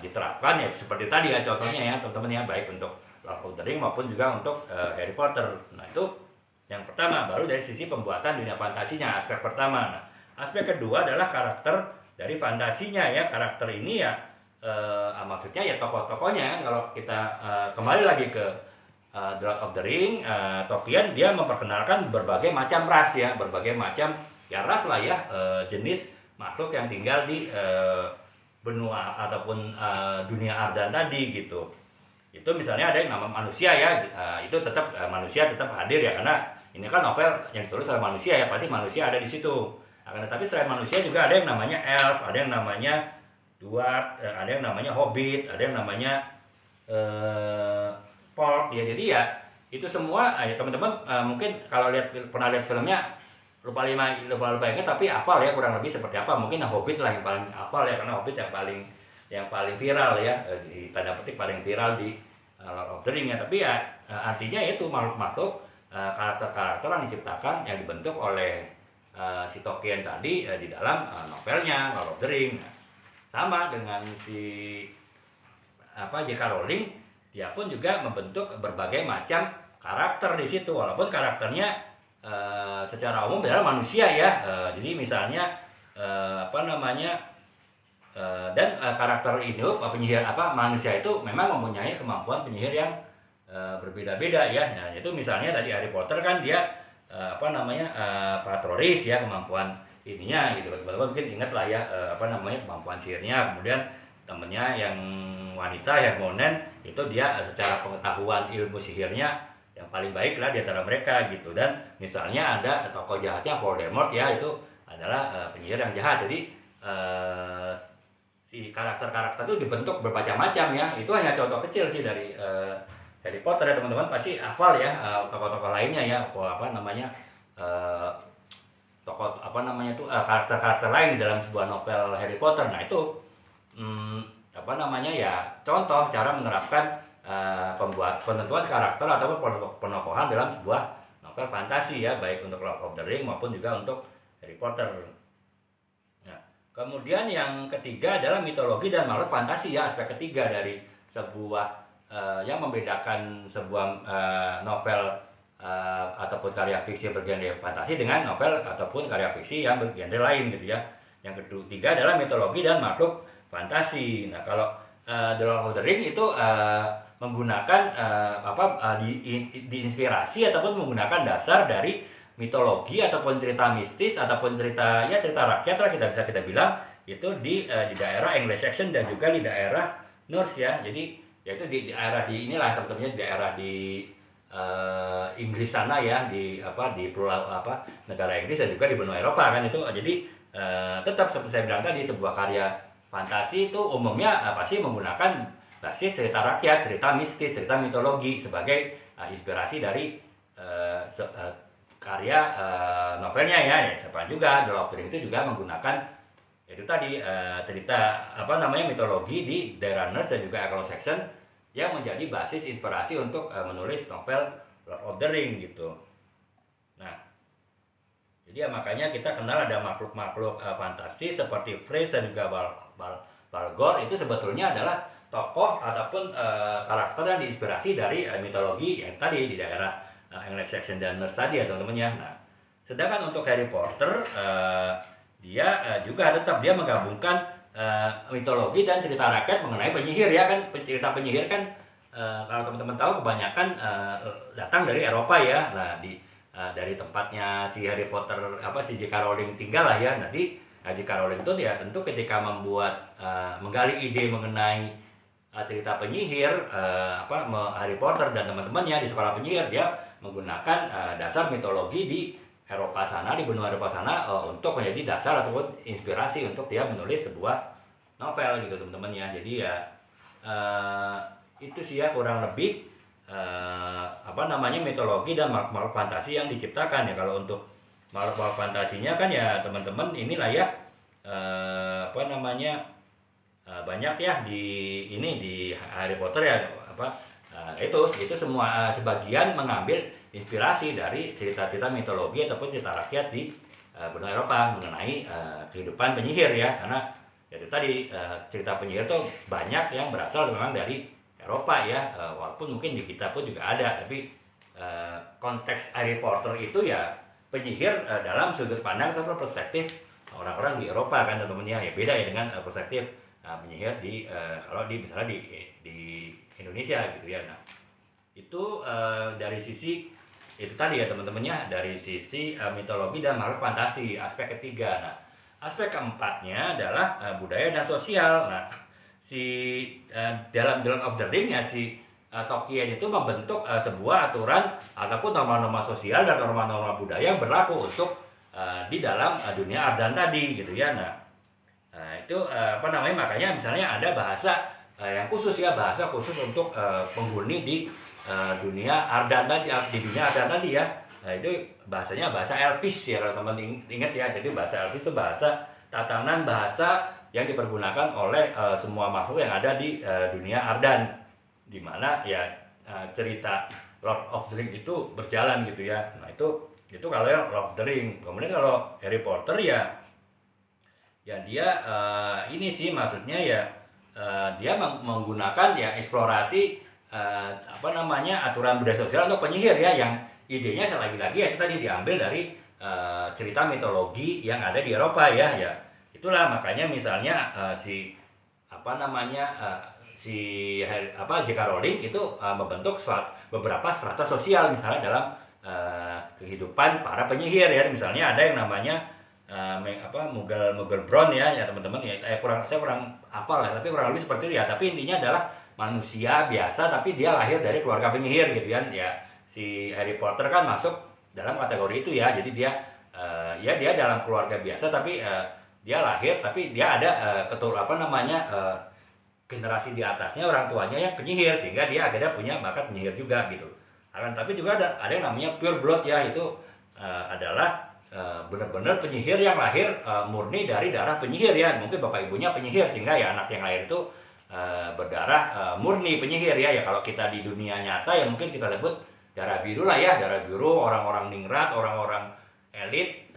diterapkan ya seperti tadi ya contohnya ya teman-teman ya, baik untuk Lord of the Ring maupun juga untuk Harry Potter. Nah, itu yang pertama, baru dari sisi pembuatan dunia fantasinya, aspek pertama. Nah, aspek kedua adalah karakter dari fantasinya ya. Karakter ini ya maksudnya ya tokoh-tokohnya. Kalau kita kembali lagi ke The Lord of the Ring, Tolkien dia memperkenalkan berbagai macam ras ya, berbagai macam ya ras lah ya, jenis makhluk yang tinggal di benua ataupun dunia Ardan tadi gitu. Itu misalnya ada yang nama manusia ya, itu tetap manusia tetap hadir ya, karena ini kan novel yang ditulis oleh manusia ya, pasti manusia ada di situ. Akan tetapi selain manusia juga ada yang namanya elf, ada yang namanya dwarf, ada yang namanya hobbit, ada yang namanya folk ya. Jadi ya itu semua ya teman-teman mungkin kalau pernah lihat filmnya lupa ingat, tapi hafal ya kurang lebih seperti apa. Mungkin Hobbit lah yang paling hafal ya, karena Hobbit yang paling viral ya, di tanda petik paling viral di Lord of the Ring ya. Tapi ya artinya itu makhluk-makhluk, karakter-karakter yang diciptakan, yang dibentuk oleh si Tolkien tadi di dalam novelnya Lord of the Ring. Sama dengan si J.K. Rowling, dia pun juga membentuk berbagai macam karakter di situ, walaupun karakternya secara umum adalah manusia ya. Jadi misalnya dan karakter hidup penyihir manusia itu memang mempunyai kemampuan penyihir yang berbeda-beda ya. Nah, itu misalnya tadi Harry Potter kan dia Patroris ya, kemampuan ininya gitu. Teman-teman mungkin ingat lah ya kemampuan sihirnya. Kemudian temennya yang wanita Hermione itu dia secara pengetahuan ilmu sihirnya yang paling baik lah di antara mereka gitu. Dan misalnya ada tokoh jahatnya Voldemort ya, itu adalah penyihir yang jahat. Jadi si karakter-karakter itu dibentuk bermacam-macam ya. Itu hanya contoh kecil sih dari Harry Potter ya, teman-teman pasti hafal ya tokoh-tokoh lainnya ya, karakter-karakter lain di dalam sebuah novel Harry Potter. Nah itu ya contoh cara menerapkan penentuan karakter atau penokohan dalam sebuah novel fantasi ya, baik untuk Lord of the Ring maupun juga untuk Harry Potter. Nah, kemudian yang ketiga adalah mitologi dan makhluk fantasi ya, aspek ketiga dari sebuah yang membedakan sebuah novel ataupun karya fiksi bergenre fantasi dengan novel ataupun karya fiksi yang bergenre lain gitu ya. Yang ketiga adalah mitologi dan makhluk fantasi. Nah, kalau The Lord of the Ring itu menggunakan diinspirasi ataupun menggunakan dasar dari mitologi ataupun cerita mistis ataupun cerita rakyat lah kita bilang, itu di daerah Anglo-Saxon dan juga di daerah Norse ya. Jadi yaitu di daerah di inilah teman-temannya, daerah di Inggris sana ya, di pulau negara Inggris dan juga di benua Eropa kan itu. Jadi tetap seperti saya bilang tadi, sebuah karya fantasi itu umumnya pasti menggunakan basis cerita rakyat, cerita mistis, cerita mitologi sebagai inspirasi dari karya novelnya ya. Siapa juga The Lord of the Rings itu juga menggunakan itu tadi cerita mitologi di daerah Norse dan juga Anglo-Saxon yang menjadi basis inspirasi untuk menulis novel Lord of the Ring gitu. Nah, jadi ya makanya kita kenal ada makhluk-makhluk fantasi seperti Freys dan juga Balgor, itu sebetulnya adalah tokoh ataupun karakter yang diinspirasi dari mitologi yang tadi di daerah Anglo-Saxon dan Norse tadi ya teman-teman ya. Nah, sedangkan untuk Harry Potter dia juga tetap dia menggabungkan mitologi dan cerita rakyat mengenai penyihir ya kan. Cerita penyihir kan kalau teman-teman tahu kebanyakan datang dari Eropa ya. Nah, dari tempatnya si Harry Potter si J.K. Rowling tinggal lah ya. Nanti J.K. Rowling itu dia tentu ketika menggali ide mengenai cerita penyihir Harry Potter dan teman-temannya di sekolah penyihir, dia menggunakan dasar mitologi di Eropa sana, di benua Eropa sana untuk menjadi dasar ataupun inspirasi untuk dia menulis sebuah novel gitu teman-teman ya. Jadi ya itu sih ya kurang lebih mitologi dan makhluk fantasi yang diciptakan ya. Kalau untuk makhluk fantasinya kan ya teman-teman inilah ya banyak ya di Harry Potter ya itu semua sebagian mengambil inspirasi dari cerita-cerita mitologi ataupun cerita rakyat di benua Eropa mengenai kehidupan penyihir ya. Karena itu tadi cerita penyihir itu banyak yang berasal memang dari Eropa ya, walaupun mungkin di kita pun juga ada, tapi konteks Harry Potter itu ya penyihir dalam sudut pandang atau perspektif orang-orang di Eropa kan teman-teman ya. Beda ya dengan perspektif penyihir kalau misalnya di Indonesia gitu ya. Nah, itu dari sisi itu tadi ya teman-temannya, dari sisi mitologi dan makhluk fantasi, aspek ketiga. Nah, aspek keempatnya adalah budaya dan sosial. Nah, dalam The Lord of the Ring ya Tolkien itu membentuk sebuah aturan ataupun norma-norma sosial dan norma-norma budaya yang berlaku untuk di dalam dunia Ardan tadi gitu ya. Nah, itu makanya misalnya ada bahasa yang khusus ya, bahasa khusus untuk penghuni di dunia Ardan tadi ya. Nah, itu bahasanya bahasa Elvish ya kalau teman ingat ya. Jadi bahasa Elvish itu bahasa tatanan bahasa yang dipergunakan oleh semua makhluk yang ada di dunia Ardan, di mana ya cerita Lord of the Rings itu berjalan gitu ya. Nah, itu kalau yang Lord of the Rings. Kemudian kalau Harry Potter ya dia ini sih maksudnya ya dia menggunakan ya eksplorasi aturan budaya sosial untuk penyihir ya, yang idenya lagi-lagi ya itu tadi diambil dari cerita mitologi yang ada di Eropa ya. Itulah makanya misalnya J.K. Rowling itu membentuk beberapa strata sosial misalnya dalam kehidupan para penyihir ya. Misalnya ada yang namanya Mughal Brown ya teman-teman ya, saya kurang hafal ya, tapi kurang lebih seperti itu ya. Tapi intinya adalah manusia biasa tapi dia lahir dari keluarga penyihir gitu kan ya. Si Harry Potter kan masuk dalam kategori itu ya. Jadi dia ya dia dalam keluarga biasa tapi dia lahir tapi dia ada generasi di atasnya orang tuanya yang penyihir sehingga dia akhirnya punya bakat penyihir juga gitu. Tapi juga ada yang namanya pure blood ya, itu adalah benar-benar penyihir yang lahir murni dari darah penyihir ya. Mungkin bapak ibunya penyihir sehingga ya anak yang lahir itu berdarah murni penyihir ya. Kalau kita di dunia nyata ya mungkin kita sebut darah biru lah ya, darah biru orang-orang ningrat, orang-orang elit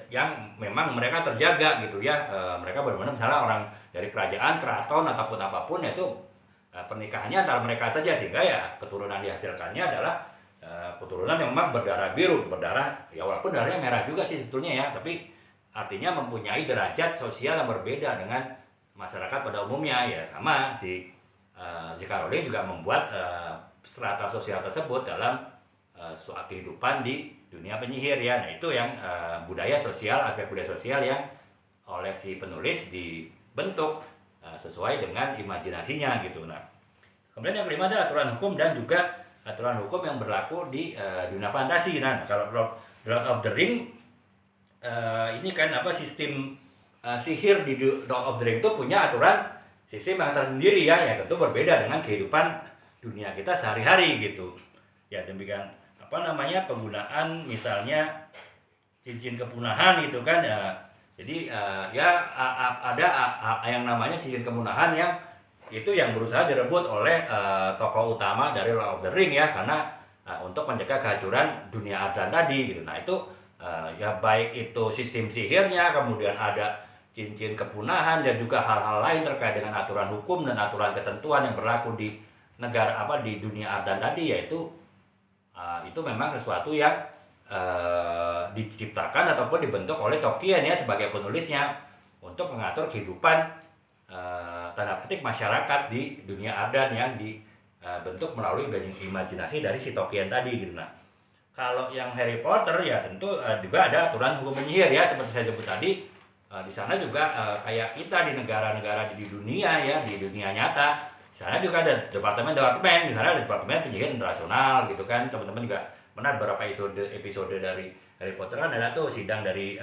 yang memang mereka terjaga gitu ya. Mereka benar-benar misalnya orang dari kerajaan, keraton ataupun apapun ya itu pernikahannya antara mereka saja sehingga ya keturunan dihasilkannya adalah keturunan yang memang berdarah biru, berdarah ya walaupun darahnya merah juga sih sebetulnya ya, tapi artinya mempunyai derajat sosial yang berbeda dengan masyarakat pada umumnya ya. Sama si J.K. Rowling juga membuat strata sosial tersebut dalam kehidupan di dunia penyihir ya. Nah itu yang budaya sosial, aspek budaya sosial yang oleh si penulis dibentuk sesuai dengan imajinasinya gitu. Nah kemudian yang kelima adalah aturan hukum dan juga aturan hukum yang berlaku di dunia fantasi. Nah kalau Lord of the Ring ini kan sistem sihir di Lord of the Ring itu punya aturan sistem yang tersendiri ya, yang tentu berbeda dengan kehidupan dunia kita sehari-hari gitu ya. Demikian penggunaan misalnya cincin kepunahan gitu kan ya. Jadi ada yang namanya cincin kepunahan yang itu yang berusaha direbut oleh tokoh utama dari Lord of the Ring ya, karena untuk mencegah kehancuran dunia Ardan tadi gitu. Nah itu ya baik itu sistem sihirnya, kemudian ada cincin kepunahan dan juga hal-hal lain terkait dengan aturan hukum dan aturan ketentuan yang berlaku di negara di dunia Ardan tadi, yaitu itu memang sesuatu yang diciptakan ataupun dibentuk oleh Tolkien ya sebagai penulisnya untuk mengatur kehidupan tanda petik masyarakat di dunia Ardan yang dibentuk melalui imajinasi dari si Tolkien tadi gitu. Nah kalau yang Harry Potter ya tentu juga ada aturan hukum penyihir ya, seperti saya sebut tadi. Di sana juga kayak kita di negara-negara di dunia ya, di dunia nyata, di sana juga ada departemen, misalnya departemen penyihir internasional gitu kan. Teman-teman juga pernah beberapa episode dari Harry Potter kan ada tuh sidang dari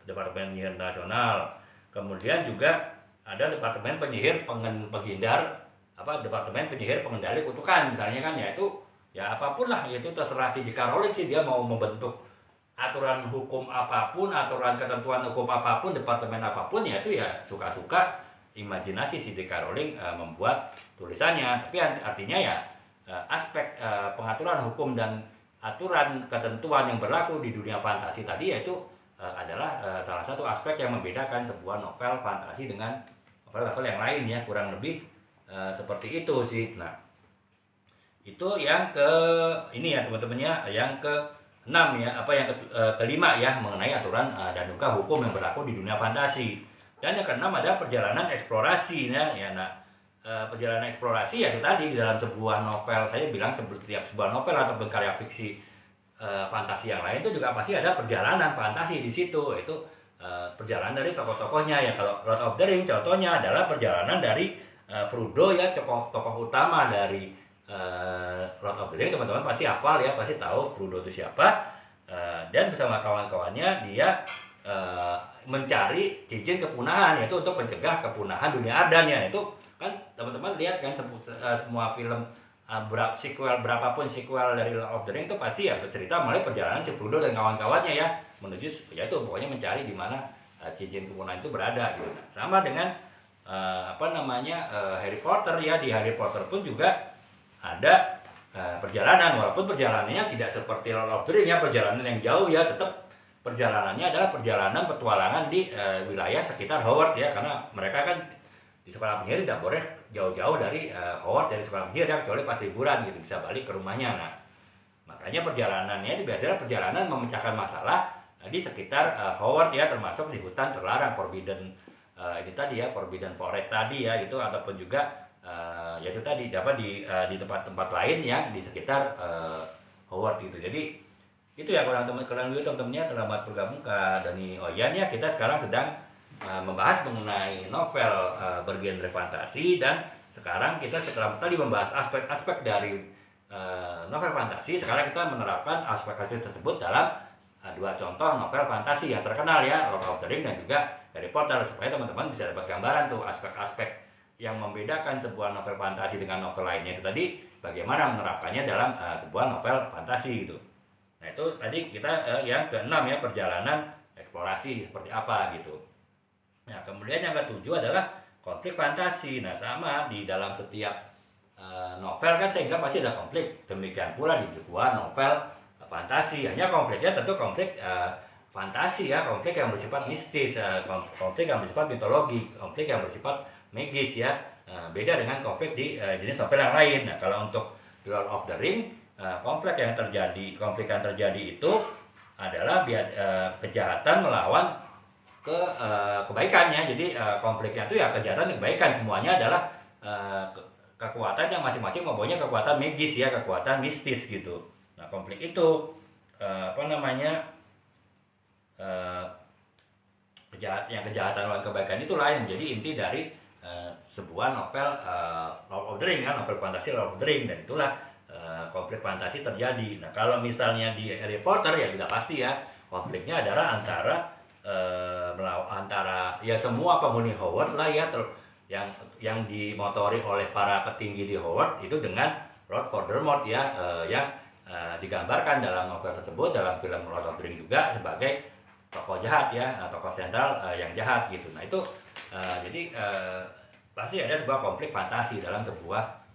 departemen penyihir internasional. Kemudian juga ada departemen penyihir departemen penyihir pengendali kutukan misalnya kan, yaitu ya apapun lah, yaitu terserah si J.K. Rowling sih dia mau membentuk aturan hukum apapun, aturan ketentuan hukum apapun, departemen apapun, ya itu ya suka-suka imajinasi si J.K. Rowling membuat tulisannya. Tapi artinya ya aspek pengaturan hukum dan aturan ketentuan yang berlaku di dunia fantasi tadi yaitu adalah salah satu aspek yang membedakan sebuah novel fantasi dengan novel-novel yang lain ya, kurang lebih seperti itu sih. Nah itu yang ini ya teman-teman ya, yang ke-6 ya, yang kelima ya, mengenai aturan dan juga hukum yang berlaku di dunia fantasi. Dan yang ke-6 ada perjalanan eksplorasi ya. Nah perjalanan eksplorasi ya itu tadi di dalam sebuah novel, saya bilang setiap sebuah novel ataupun karya fiksi fantasi yang lain itu juga pasti ada perjalanan fantasi di situ, itu perjalanan dari tokoh-tokohnya ya. Kalau Lord of the Ring contohnya adalah perjalanan dari Frodo ya, tokoh utama dari Lord of the Ring. Teman-teman pasti hafal ya, pasti tahu Frodo itu siapa, dan bersama kawan-kawannya dia mencari cincin kepunahan, yaitu untuk mencegah kepunahan dunia Ardan ya. Itu kan teman-teman lihat kan semua film berapapun sequel dari Lord of the Ring itu pasti ya bercerita mulai perjalanan si Frodo dan kawan-kawannya ya menuju ya itu pokoknya mencari di mana cincin kepunahan itu berada gitu. Sama dengan Harry Potter ya, di Harry Potter pun juga ada perjalanan, walaupun perjalanannya tidak seperti Lord of the Ring ya, perjalanan yang jauh ya, tetap perjalanannya adalah perjalanan petualangan di wilayah sekitar Hogwarts ya, karena mereka kan di sekolah penyihir tidak boleh jauh-jauh dari Hogwarts, dari sekolah penyihir ya, kecuali pas liburan gitu bisa balik ke rumahnya. Nah makanya perjalanannya biasanya perjalanan memecahkan masalah di sekitar Hogwarts ya, termasuk di hutan terlarang Forbidden Forbidden Forest tadi ya, itu ataupun juga yaitu tadi dapat di tempat-tempat lain yang di sekitar Hogwarts gitu. Jadi Itu ya kurang lebih teman-temannya terlambat bergabung ke Dani Oyan ya. Kita sekarang sedang membahas mengenai novel bergenre fantasi, dan sekarang kita setelah tadi membahas aspek-aspek dari novel fantasi, sekarang kita menerapkan aspek-aspek tersebut dalam dua contoh novel fantasi yang terkenal ya, Lord of the Ring dan juga Harry Potter, supaya teman-teman bisa dapat gambaran tuh aspek-aspek yang membedakan sebuah novel fantasi dengan novel lainnya itu tadi, bagaimana menerapkannya dalam sebuah novel fantasi gitu. Nah itu tadi kita yang keenam ya, perjalanan eksplorasi seperti apa gitu. Nah kemudian yang ketujuh adalah konflik fantasi. Nah sama di dalam setiap novel kan sehingga pasti ada konflik. Demikian pula di sebuah novel fantasi, hanya konfliknya tentu konflik fantasi ya, konflik yang bersifat mistis, konflik yang bersifat mitologi, konflik yang bersifat magis ya. Beda dengan konflik di jenis novel yang lain. Nah kalau untuk Lord of the Ring, konflik yang terjadi itu adalah kejahatan melawan kebaikannya. Jadi konfliknya itu ya kejahatan dan kebaikan, semuanya adalah kekuatan yang masing-masing mempunyai kekuatan magis ya, kekuatan mistis gitu. Nah konflik itu kejahatan melawan kebaikan itulah yang menjadi inti dari sebuah novel Lord of the Ring kan, novel fantasi Lord of the Ring, dan itulah konflik fantasi terjadi. Nah kalau misalnya di Harry Potter ya sudah pasti ya, konfliknya adalah antara ya semua penghuni Hogwarts lah ya, yang dimotori oleh para petinggi di Hogwarts itu dengan Lord Voldemort ya, yang digambarkan dalam novel tersebut, dalam film Lord of the Ring juga sebagai tokoh jahat ya, tokoh sentral yang jahat gitu. Nah itu jadi pasti ada sebuah konflik fantasi dalam sebuah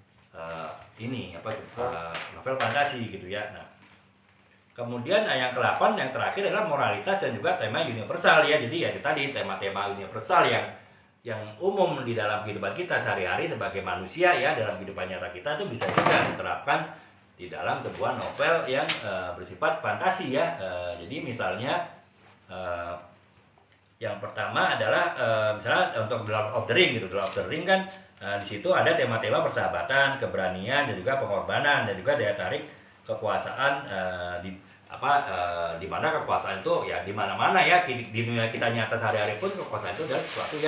novel fantasi gitu ya. Nah kemudian yang ke-8 yang terakhir adalah moralitas dan juga tema universal ya. Jadi ya tadi tema-tema universal yang umum di dalam kehidupan kita sehari-hari sebagai manusia ya, dalam kehidupan nyata kita itu bisa juga diterapkan di dalam sebuah novel yang bersifat fantasi ya. Jadi misalnya yang pertama adalah misalnya untuk The Lord of the Ring gitu. The Lord of the Ring kan di situ ada tema-tema persahabatan, keberanian, dan juga pengorbanan, dan juga daya tarik kekuasaan di mana kekuasaan itu ya di mana-mana ya, di dunia kita nyata sehari-hari pun kekuasaan itu adalah sesuatu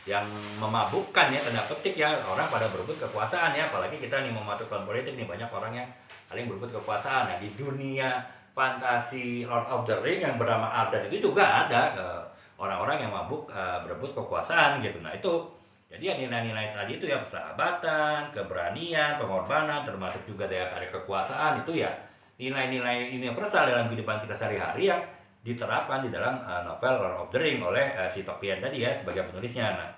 yang memabukkan ya, tanda petik ya, orang pada berebut kekuasaan ya, apalagi kita nih memasukkan politik nih, banyak orang yang saling berebut kekuasaan. Nah di dunia fantasi Lord of the Ring yang bernama Ardan itu juga ada orang-orang yang mabuk berebut kekuasaan gitu. Nah itu jadi nilai-nilai tadi itu ya, persahabatan, keberanian, pengorbanan, termasuk juga daya tarik kekuasaan, itu ya nilai-nilai universal dalam kehidupan kita sehari-hari yang diterapkan di dalam novel Lord of the Ring oleh si Tolkien tadi ya sebagai penulisnya. Nah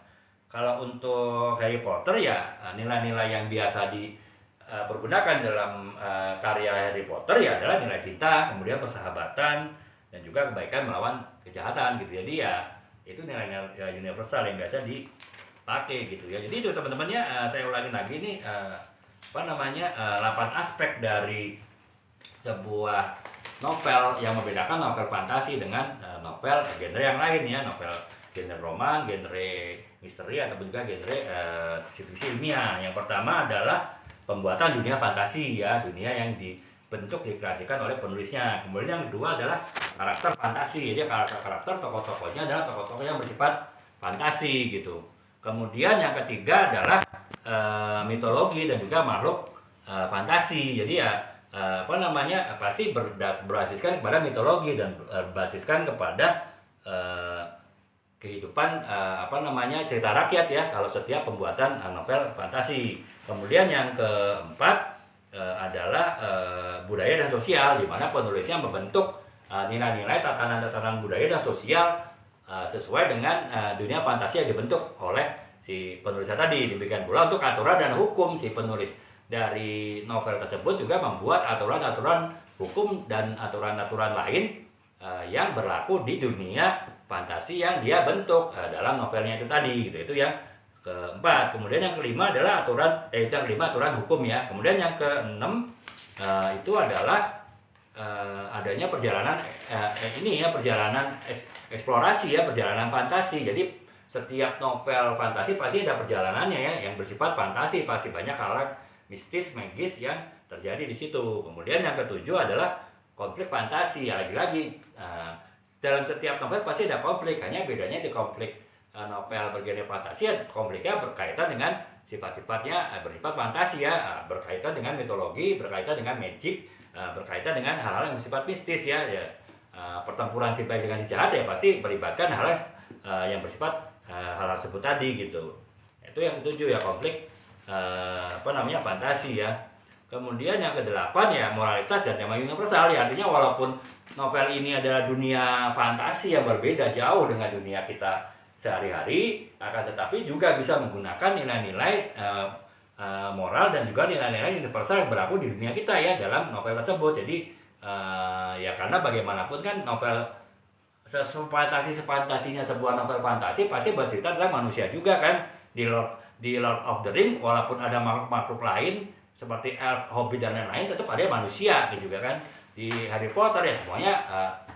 kalau untuk Harry Potter ya nilai-nilai yang biasa dipergunakan dalam karya Harry Potter ya adalah nilai cinta, kemudian persahabatan, dan juga kebaikan melawan kejahatan gitu. Jadi ya itu nilai-nilai universal yang biasa dipakai gitu ya. Jadi itu teman-teman ya, saya ulangi lagi nih 8 aspek dari sebuah novel yang membedakan novel fantasi dengan novel genre yang lain ya, novel genre roman, genre misteri, ataupun juga genre fiksi ilmiah. Yang pertama adalah pembuatan dunia fantasi ya, dunia yang dibentuk dikreasikan oleh penulisnya. Kemudian yang kedua adalah karakter fantasi, jadi karakter tokoh-tokohnya adalah tokoh-tokoh yang bersifat fantasi gitu. Kemudian yang ketiga adalah mitologi dan juga makhluk fantasi. Jadi ya pasti berbasiskan kepada mitologi dan berbasiskan kepada kehidupan cerita rakyat ya, kalau setiap pembuatan novel fantasi. Kemudian yang keempat adalah budaya dan sosial, di mana penulisnya membentuk nilai-nilai tatanan-tatanan budaya dan sosial sesuai dengan dunia fantasi yang dibentuk oleh si penulisnya tadi. Demikian pula untuk aturan dan hukum, si penulis dari novel tersebut juga membuat aturan-aturan hukum dan aturan-aturan lain yang berlaku di dunia fantasi yang dia bentuk dalam novelnya itu tadi gitu. Itu yang keempat. Kemudian yang kelima adalah aturan hukum ya. Kemudian yang keenam itu adalah adanya perjalanan perjalanan eksplorasi ya, perjalanan fantasi. Jadi setiap novel fantasi pasti ada perjalanannya ya, yang bersifat fantasi, pasti banyak hal mistis, magis yang terjadi di situ. Kemudian yang ketujuh adalah konflik fantasi ya, lagi-lagi dalam setiap novel pasti ada konflik, hanya bedanya di konflik novel bergenre fantasi ya, konfliknya berkaitan dengan sifat-sifatnya bersifat fantasi ya, berkaitan dengan mitologi, berkaitan dengan magic, berkaitan dengan hal-hal yang bersifat mistis ya, pertempuran si baik dengan si jahat ya pasti melibatkan hal-hal yang bersifat hal-hal tersebut tadi gitu. Itu yang ketujuh ya, konflik fantasi ya. Kemudian yang kedelapan ya, moralitas dan tema universal ya, artinya walaupun novel ini adalah dunia fantasi yang berbeda jauh dengan dunia kita sehari-hari, akan tetapi juga bisa menggunakan nilai-nilai moral dan juga nilai-nilai universal yang berlaku di dunia kita ya dalam novel tersebut. Jadi ya karena bagaimanapun kan novel fantasinya sebuah novel fantasi pasti bercerita tentang manusia juga kan. Di Lord of the Ring walaupun ada makhluk-makhluk lain seperti elf, hobbit dan lain-lain, tetap ada manusia gitu juga kan. Di Harry Potter ya semuanya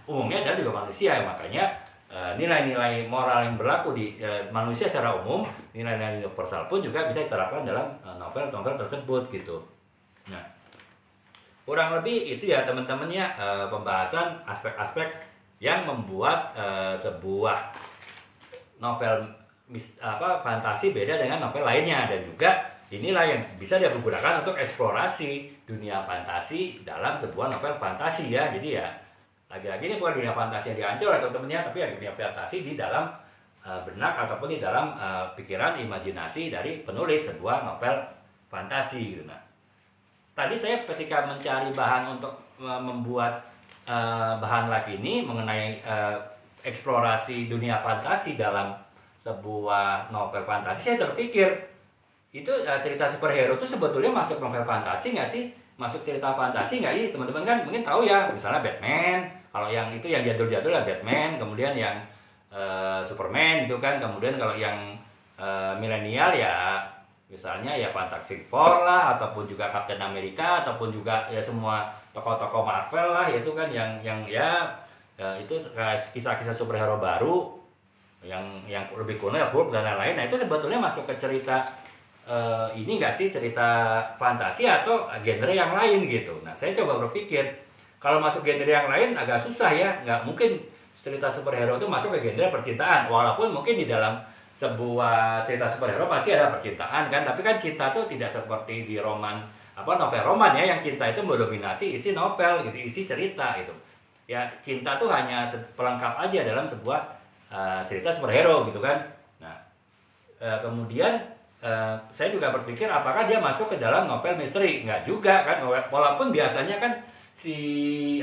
umumnya adalah juga manusia, makanya nilai-nilai moral yang berlaku di manusia secara umum, nilai-nilai universal pun juga bisa diterapkan dalam novel-novel tersebut gitu. Nah, kurang lebih itu ya teman-teman ya, pembahasan aspek-aspek yang membuat sebuah novel fantasi beda dengan novel lainnya, dan juga inilah yang bisa dia gunakan untuk eksplorasi dunia fantasi dalam sebuah novel fantasi ya. Jadi ya lagi-lagi ini bukan dunia fantasi yang diancur atau temennya, tapi ya dunia fantasi di dalam benak ataupun di dalam pikiran imajinasi dari penulis sebuah novel fantasi gitu. Nah, tadi saya ketika mencari bahan untuk membuat bahan live ini mengenai eksplorasi dunia fantasi dalam sebuah novel fantasi, saya terpikir itu cerita superhero itu sebetulnya masuk novel fantasi nggak sih? Masuk cerita fantasi nggak sih? Teman-teman kan mungkin tahu ya, misalnya Batman, kalau yang itu yang jadul-jadul lah Batman, kemudian yang Superman itu kan, kemudian kalau yang milenial ya misalnya ya Fantastic Four lah, ataupun juga Captain America, ataupun juga ya semua tokoh-tokoh Marvel lah, itu kan yang itu kisah-kisah superhero baru yang lebih kuno ya, Hulk dan lain-lain. Nah itu sebetulnya masuk ke cerita ini nggak sih, cerita fantasi atau genre yang lain gitu. Nah saya coba berpikir kalau masuk genre yang lain agak susah ya, nggak mungkin cerita superhero itu masuk ke genre percintaan, walaupun mungkin di dalam sebuah cerita superhero pasti ada percintaan kan, tapi kan cinta tuh tidak seperti di novel roman ya, yang cinta itu mendominasi isi novel gitu, isi cerita itu ya. Cinta tuh hanya pelengkap aja dalam sebuah cerita superhero gitu kan. Nah kemudian saya juga berpikir apakah dia masuk ke dalam novel misteri? Nggak juga kan, walaupun biasanya kan si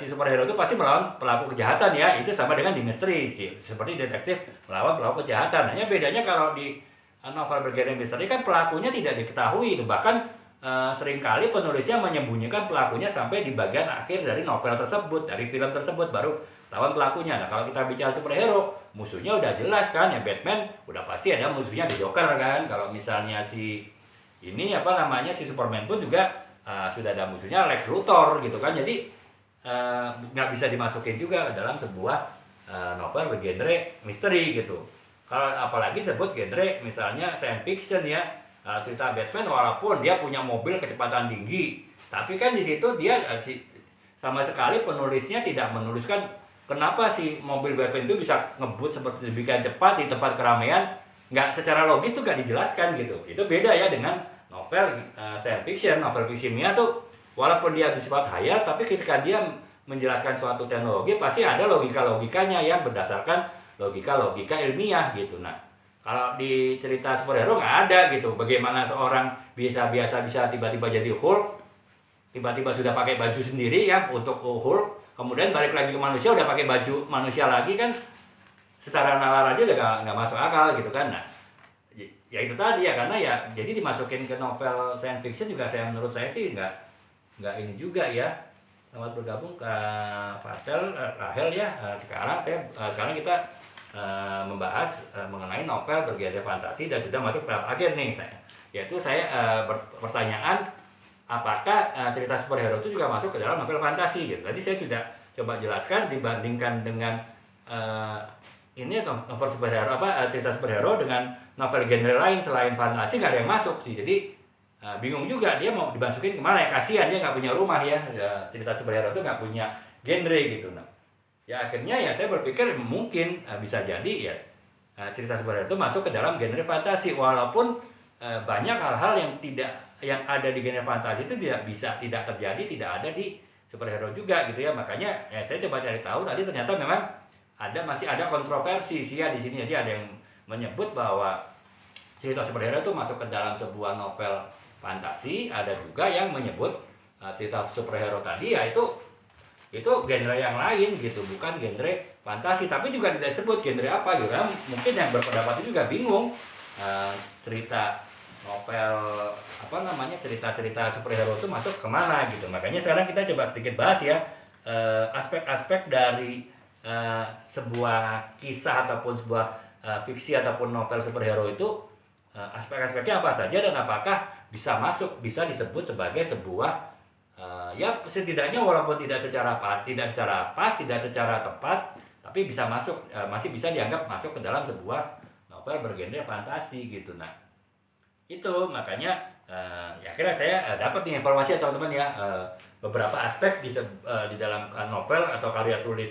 superhero itu pasti melawan pelaku kejahatan ya, itu sama dengan di misteri sih, seperti detektif melawan pelaku kejahatan. Hanya bedanya kalau di novel bergenre misteri kan pelakunya tidak diketahui, bahkan seringkali penulisnya menyembunyikan pelakunya sampai di bagian akhir dari novel tersebut, dari film tersebut baru lawan pelakunya. Nah kalau kita bicara superhero, musuhnya udah jelas kan ya, Batman udah pasti ada musuhnya di Joker kan. Kalau misalnya si Superman pun juga sudah ada musuhnya Lex Luthor gitu kan. Jadi nggak bisa dimasukin juga ke dalam sebuah novel bergenre misteri gitu. Kalau apalagi sebut genre misalnya science fiction ya, cerita Batman walaupun dia punya mobil kecepatan tinggi, tapi kan di situ dia sama sekali penulisnya tidak menuliskan kenapa si mobil Batman itu bisa ngebut seperti demikian cepat di tempat keramaian. Nggak secara logis tuh nggak dijelaskan gitu. Itu beda ya dengan novel science fiction. Novel fiksinya tuh walaupun dia bersifat hayal, tapi ketika dia menjelaskan suatu teknologi pasti ada logika-logikanya yang berdasarkan logika-logika ilmiah gitu. Nah kalau di cerita superhero nggak ada gitu. Bagaimana seorang bisa tiba-tiba jadi Hulk, tiba-tiba sudah pakai baju sendiri ya untuk Hulk, kemudian balik lagi ke manusia udah pakai baju manusia lagi kan, secara nalar aja udah nggak masuk akal gitu kan. Nah ya itu tadi ya, karena ya jadi dimasukin ke novel science fiction juga menurut saya sih nggak ini juga ya. Selamat bergabung ke Rahel ya. Sekarang kita membahas mengenai novel bergenre fantasi dan sudah masuk tahap akhir nih saya. Yaitu saya pertanyaan apakah cerita superhero itu juga masuk ke dalam novel fantasi gitu. Tadi saya sudah coba jelaskan dibandingkan dengan novel superhero cerita superhero dengan novel genre lain selain fantasi nggak ada yang masuk sih. Jadi bingung juga dia mau dimasukin kemana ya, kasihan dia nggak punya rumah ya, cerita superhero itu nggak punya genre gitu. Nah, ya akhirnya ya saya berpikir mungkin bisa jadi ya cerita superhero itu masuk ke dalam genre fantasi, walaupun banyak hal-hal yang ada di genre fantasi itu tidak terjadi, tidak ada di superhero juga gitu ya. Makanya ya saya coba cari tahu tadi, ternyata memang masih ada kontroversi sih ya di sini. Jadi ada yang menyebut bahwa cerita superhero itu masuk ke dalam sebuah novel fantasi, ada juga yang menyebut cerita superhero tadi ya itu genre yang lain gitu, bukan genre fantasi. Tapi juga tidak disebut genre apa gitu kan. Mungkin yang berpendapat itu juga bingung, cerita novel cerita-cerita superhero itu masuk kemana gitu. Makanya sekarang kita coba sedikit bahas ya aspek-aspek dari sebuah kisah ataupun sebuah fiksi ataupun novel superhero itu, aspek-aspeknya apa saja dan apakah bisa disebut sebagai sebuah ya setidaknya walaupun tidak secara pas, tidak secara tepat, tapi bisa masih bisa dianggap masuk ke dalam sebuah novel bergenre fantasi gitu. Nah, itu makanya ya akhirnya saya dapat nih informasi ya teman-teman ya, beberapa aspek di dalam novel atau karya tulis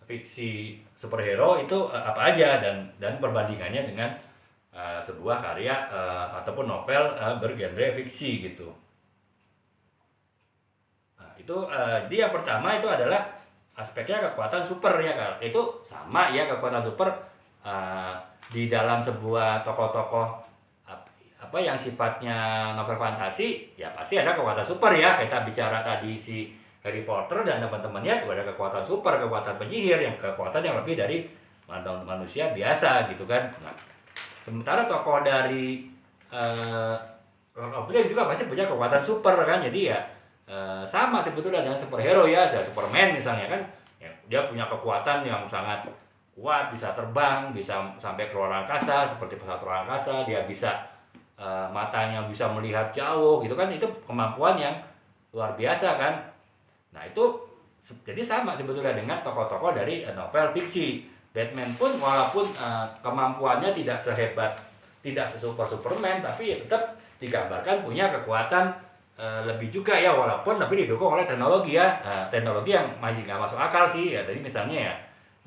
fiksi superhero itu apa aja dan perbandingannya dengan sebuah karya ataupun novel bergenre fiksi gitu. Nah, itu jadi yang pertama itu adalah aspeknya kekuatan super ya kan. Itu sama ya, kekuatan super di dalam sebuah tokoh-tokoh apa yang sifatnya novel fantasi ya pasti ada kekuatan super ya. Kita bicara tadi si Harry Potter dan teman-temannya juga ada kekuatan super, kekuatan penyihir, yang kekuatan yang lebih dari manusia biasa gitu kan. Nah, sementara tokoh dari Lord of the Rings juga pasti punya kekuatan super kan. Jadi ya sama sebetulnya dengan superhero ya, Superman misalnya kan ya, dia punya kekuatan yang sangat kuat, bisa terbang, bisa sampai ke luar angkasa seperti pesawat luar angkasa, dia bisa matanya bisa melihat jauh gitu kan. Itu kemampuan yang luar biasa kan. Nah, itu jadi sama sebetulnya dengan tokoh-tokoh dari novel fiksi. Batman pun walaupun kemampuannya tidak sesuper Superman, tapi ya tetap digambarkan punya kekuatan lebih juga ya, walaupun lebih didukung oleh teknologi ya, teknologi yang masih nggak masuk akal sih ya. Jadi misalnya ya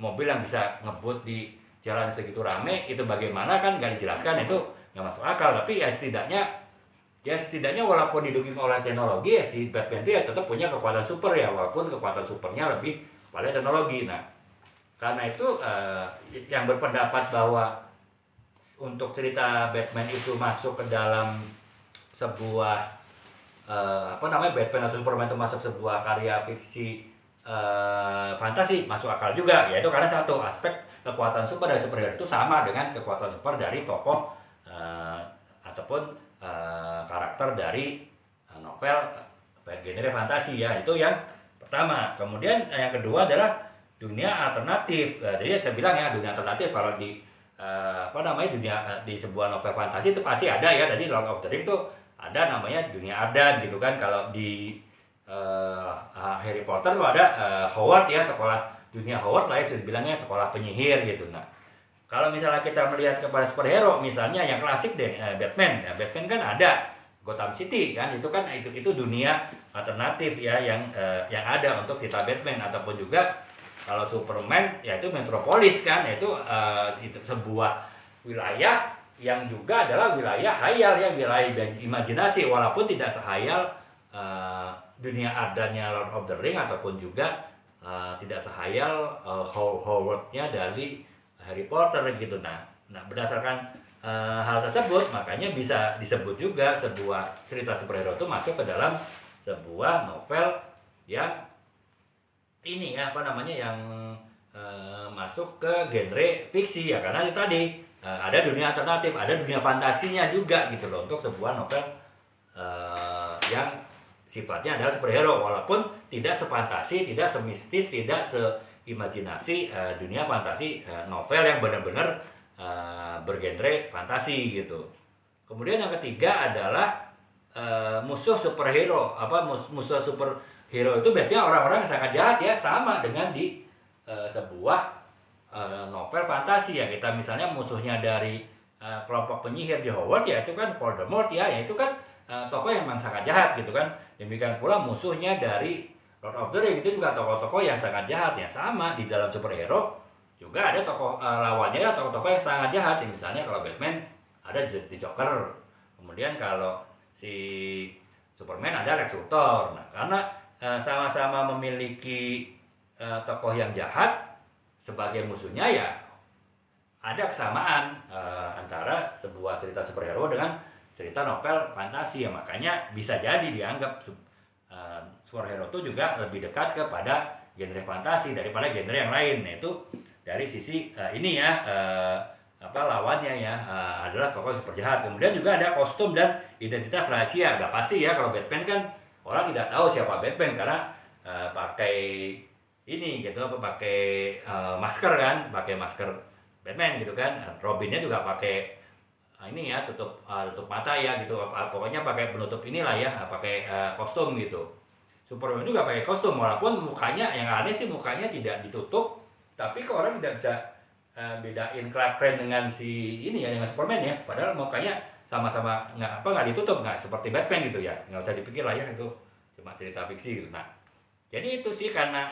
mobil yang bisa ngebut di jalan segitu rame itu bagaimana kan nggak dijelaskan, itu nggak masuk akal. Tapi ya setidaknya walaupun didukung oleh teknologi ya si Batman itu ya tetap punya kekuatan super ya, walaupun kekuatan supernya lebih pada teknologi. Nah, karena itu yang berpendapat bahwa untuk cerita Batman itu masuk ke dalam sebuah Batman atau Superman itu masuk sebuah karya fiksi fantasi masuk akal juga, yaitu karena satu aspek kekuatan super dari superhero itu sama dengan kekuatan super dari tokoh ataupun karakter dari novel genre fantasi ya. Itu yang pertama. Kemudian yang kedua adalah dunia alternatif. Jadi saya bilang ya, dunia alternatif kalau di di sebuah novel fantasi itu pasti ada ya. Jadi Lord of the Rings itu ada namanya dunia Ardan gitu kan. Kalau di Harry Potter itu ada Hogwarts ya, sekolah dunia Hogwarts lah ya, bilangnya sekolah penyihir gitu. Nah, kalau misalnya kita melihat kepada superhero, misalnya yang klasik deh, Batman. Ya, Batman kan ada Gotham City kan, itu kan itu dunia alternatif ya yang ada untuk kita Batman. Ataupun juga kalau Superman ya itu Metropolis kan, itu sebuah wilayah yang juga adalah wilayah hayal ya, wilayah imajinasi, walaupun tidak sehayal dunia adanya Lord of the Ring, ataupun juga tidak sehayal Hogwarts-nya dari Harry Potter gitu. Nah berdasarkan hal tersebut makanya bisa disebut juga sebuah cerita superhero itu masuk ke dalam sebuah novel yang ini ya yang masuk ke genre fiksi ya, karena itu tadi ada dunia alternatif, ada dunia fantasinya juga gitu loh untuk sebuah novel yang sifatnya adalah superhero, walaupun tidak sefantasi, tidak semistis, tidak seimajinasi dunia fantasi novel yang benar-benar bergenre fantasi gitu. Kemudian yang ketiga adalah musuh superhero. Musuh superhero itu biasanya orang-orang yang sangat jahat ya, sama dengan di sebuah novel fantasi ya. Kita misalnya musuhnya dari kelompok penyihir di Hogwarts ya, itu kan Voldemort ya, itu kan tokoh yang memang sangat jahat gitu kan. Demikian pula musuhnya dari Lord of the Ring itu juga tokoh-tokoh yang sangat jahat. Yang sama di dalam superhero juga ada tokoh lawannya ya, tokoh-tokoh yang sangat jahat. Misalnya kalau Batman ada di Joker, kemudian kalau si Superman ada Lex Luthor. Nah, karena sama-sama memiliki tokoh yang jahat sebagai musuhnya, ya ada kesamaan antara sebuah cerita superhero dengan cerita novel fantasi, ya makanya bisa jadi dianggap superhero itu juga lebih dekat kepada genre fantasi daripada genre yang lain. Nah, itu dari sisi ini ya, lawannya ya adalah tokoh super jahat. Kemudian juga ada kostum dan identitas rahasia. Udah pasti ya, kalau Batman kan orang tidak tahu siapa Batman karena pakai ini gitu, pakai masker kan, pakai masker Batman gitu kan. Robinnya juga pakai ini ya, tutup mata ya gitu, pokoknya pakai penutup inilah ya, pakai kostum gitu. Superman juga pakai kostum, walaupun mukanya yang aneh sih, mukanya tidak ditutup, tapi kok orang tidak bisa bedain Clark Kent dengan si ini ya, dengan Superman ya, padahal mukanya sama-sama nggak ditutup, nggak seperti Batman gitu ya, nggak usah dipikir lah ya, itu cuma cerita fiksi gitu. Nah, jadi itu sih karena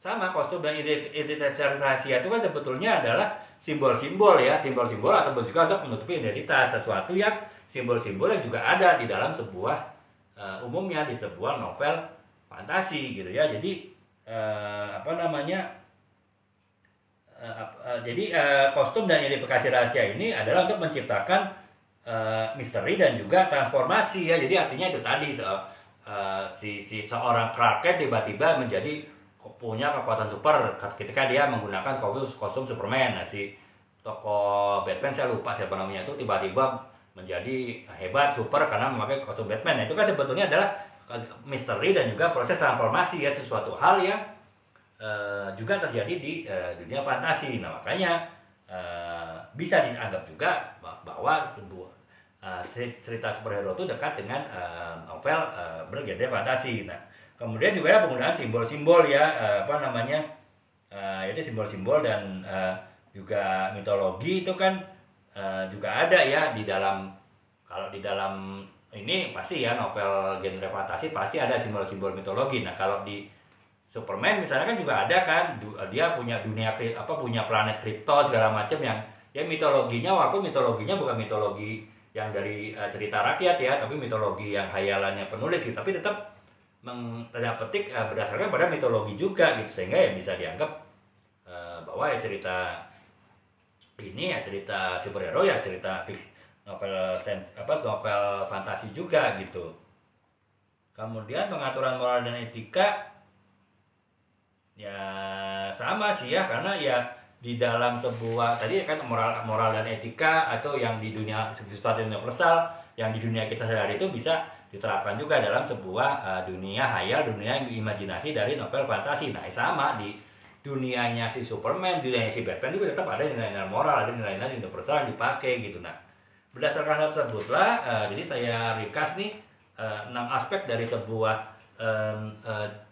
sama kostum dan identitas rahasia itu kan sebetulnya adalah simbol-simbol ya, simbol-simbol ataupun juga untuk menutupi identitas sesuatu yang simbol-simbol yang juga ada di dalam sebuah umumnya di sebuah novel fantasi gitu ya. Jadi jadi kostum dan identifikasi rahasia ini adalah untuk menciptakan misteri dan juga transformasi ya. Jadi artinya itu tadi si seorang Clark Kent tiba-tiba menjadi punya kekuatan super ketika dia menggunakan kostum Superman. Nah, si tokoh Batman saya lupa siapa namanya itu tiba-tiba menjadi hebat super karena memakai kostum Batman. Nah, itu kan sebetulnya adalah misteri dan juga proses transformasi ya, sesuatu hal yang juga terjadi di dunia fantasi. Nah, makanya bisa dianggap juga bahwa sebuah cerita superhero itu dekat dengan novel bergenre fantasi. Nah, kemudian juga ya penggunaan simbol-simbol ya, itu simbol-simbol dan juga mitologi itu kan juga ada ya di dalam, kalau di dalam ini pasti ya novel genre fantasi pasti ada simbol-simbol mitologi. Nah, kalau di Superman misalnya kan juga ada kan, dia punya dunia punya planet Krypton segala macam yang ya mitologinya, walaupun mitologinya bukan mitologi yang dari cerita rakyat ya, tapi mitologi yang hayalannya penulis gitu, tapi tetap tanda petik berdasarkan pada mitologi juga gitu, sehingga ya bisa dianggap bahwa ya cerita ini ya cerita superhero ya cerita fiksi, novel fantasi juga gitu. Kemudian pengaturan moral dan etika ya sama sih ya, karena ya di dalam sebuah tadi kan moral dan etika atau yang di dunia sesuatu universal yang di dunia kita sehari itu bisa diterapkan juga dalam sebuah dunia hayal, dunia imajinasi dari novel fantasi. Nah, sama di dunianya si Superman, dunianya si Batman juga tetap ada nilai-nilai moral, ada nilai-nilai universal yang dipakai gitu. Nah, berdasarkan hal tersebutlah jadi saya ringkas nih 6 aspek dari sebuah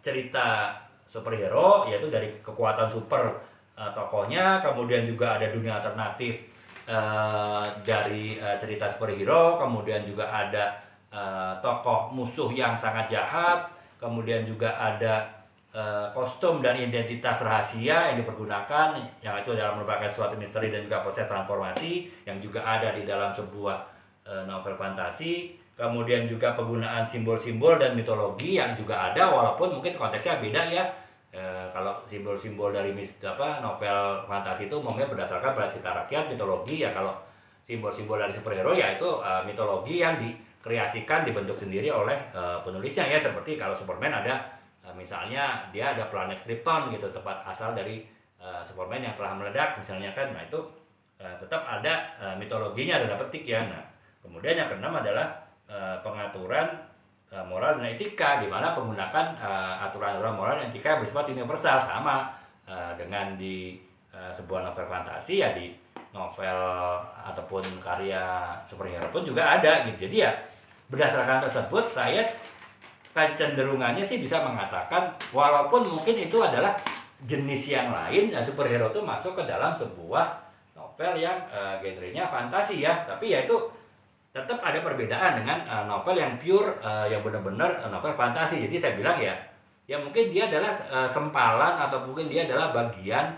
cerita superhero, yaitu dari kekuatan super tokohnya, kemudian juga ada dunia alternatif dari cerita superhero, kemudian juga ada tokoh musuh yang sangat jahat, kemudian juga ada kostum dan identitas rahasia yang dipergunakan, yang itu adalah merupakan suatu misteri dan juga proses transformasi yang juga ada di dalam sebuah novel fantasi. Kemudian juga penggunaan simbol-simbol dan mitologi yang juga ada, walaupun mungkin konteksnya beda ya. Kalau simbol-simbol dari novel fantasi itu mungkin berdasarkan pada cerita rakyat, mitologi ya. Kalau simbol-simbol dari superhero ya itu mitologi yang dikreasikan, dibentuk sendiri oleh penulisnya ya. Seperti kalau Superman ada misalnya dia ada planet Krypton gitu, tempat asal dari Superman yang telah meledak misalnya kan. Nah, itu tetap ada mitologinya, ada petik ya. Nah, kemudian yang keenam adalah pengaturan moral dan etika, di mana penggunakan aturan-aturan moral dan etika yang bersifat universal, sama dengan di sebuah novel fantasi ya, di novel ataupun karya superhero pun juga ada gitu. Jadi ya berdasarkan tersebut saya kecenderungannya sih bisa mengatakan walaupun mungkin itu adalah jenis yang lain, superhero itu masuk ke dalam sebuah novel yang genrenya fantasi ya, tapi ya itu tetap ada perbedaan dengan novel yang pure, yang benar-benar novel fantasi. Jadi saya bilang ya mungkin dia adalah sempalan atau mungkin dia adalah bagian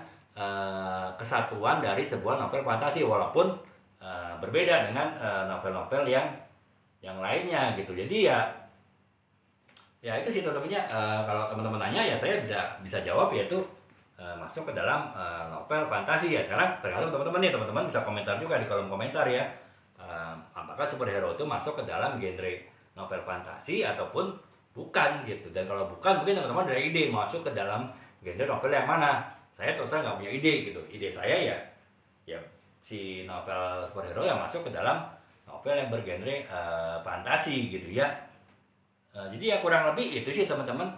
kesatuan dari sebuah novel fantasi, walaupun berbeda dengan novel-novel yang lainnya gitu. Jadi ya itu sih tentunya, kalau teman-teman nanya ya saya bisa jawab, yaitu masuk ke dalam novel fantasi ya. Sekarang tergantung teman-teman nih, teman-teman bisa komentar juga di kolom komentar ya, apakah superhero itu masuk ke dalam genre novel fantasi ataupun bukan gitu. Dan kalau bukan, mungkin teman-teman ada ide masuk ke dalam genre novel yang mana. Saya terus nggak punya ide gitu. Ide saya ya si novel superhero yang masuk ke dalam novel yang bergenre fantasi gitu ya. Jadi ya kurang lebih itu sih teman-teman,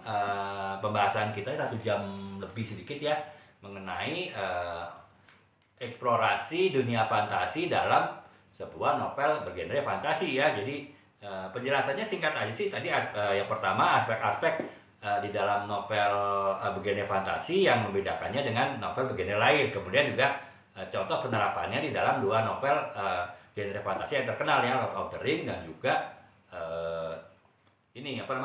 pembahasan kita 1 jam lebih sedikit ya mengenai eksplorasi dunia fantasi dalam sebuah novel bergenre fantasi ya. Jadi penjelasannya singkat aja sih. Tadi yang pertama aspek-aspek di dalam novel bergenre fantasi yang membedakannya dengan novel bergenre lain. Kemudian juga contoh penerapannya di dalam 2 novel genre fantasi yang terkenal ya, Lord of the Ring dan juga ini apa namanya,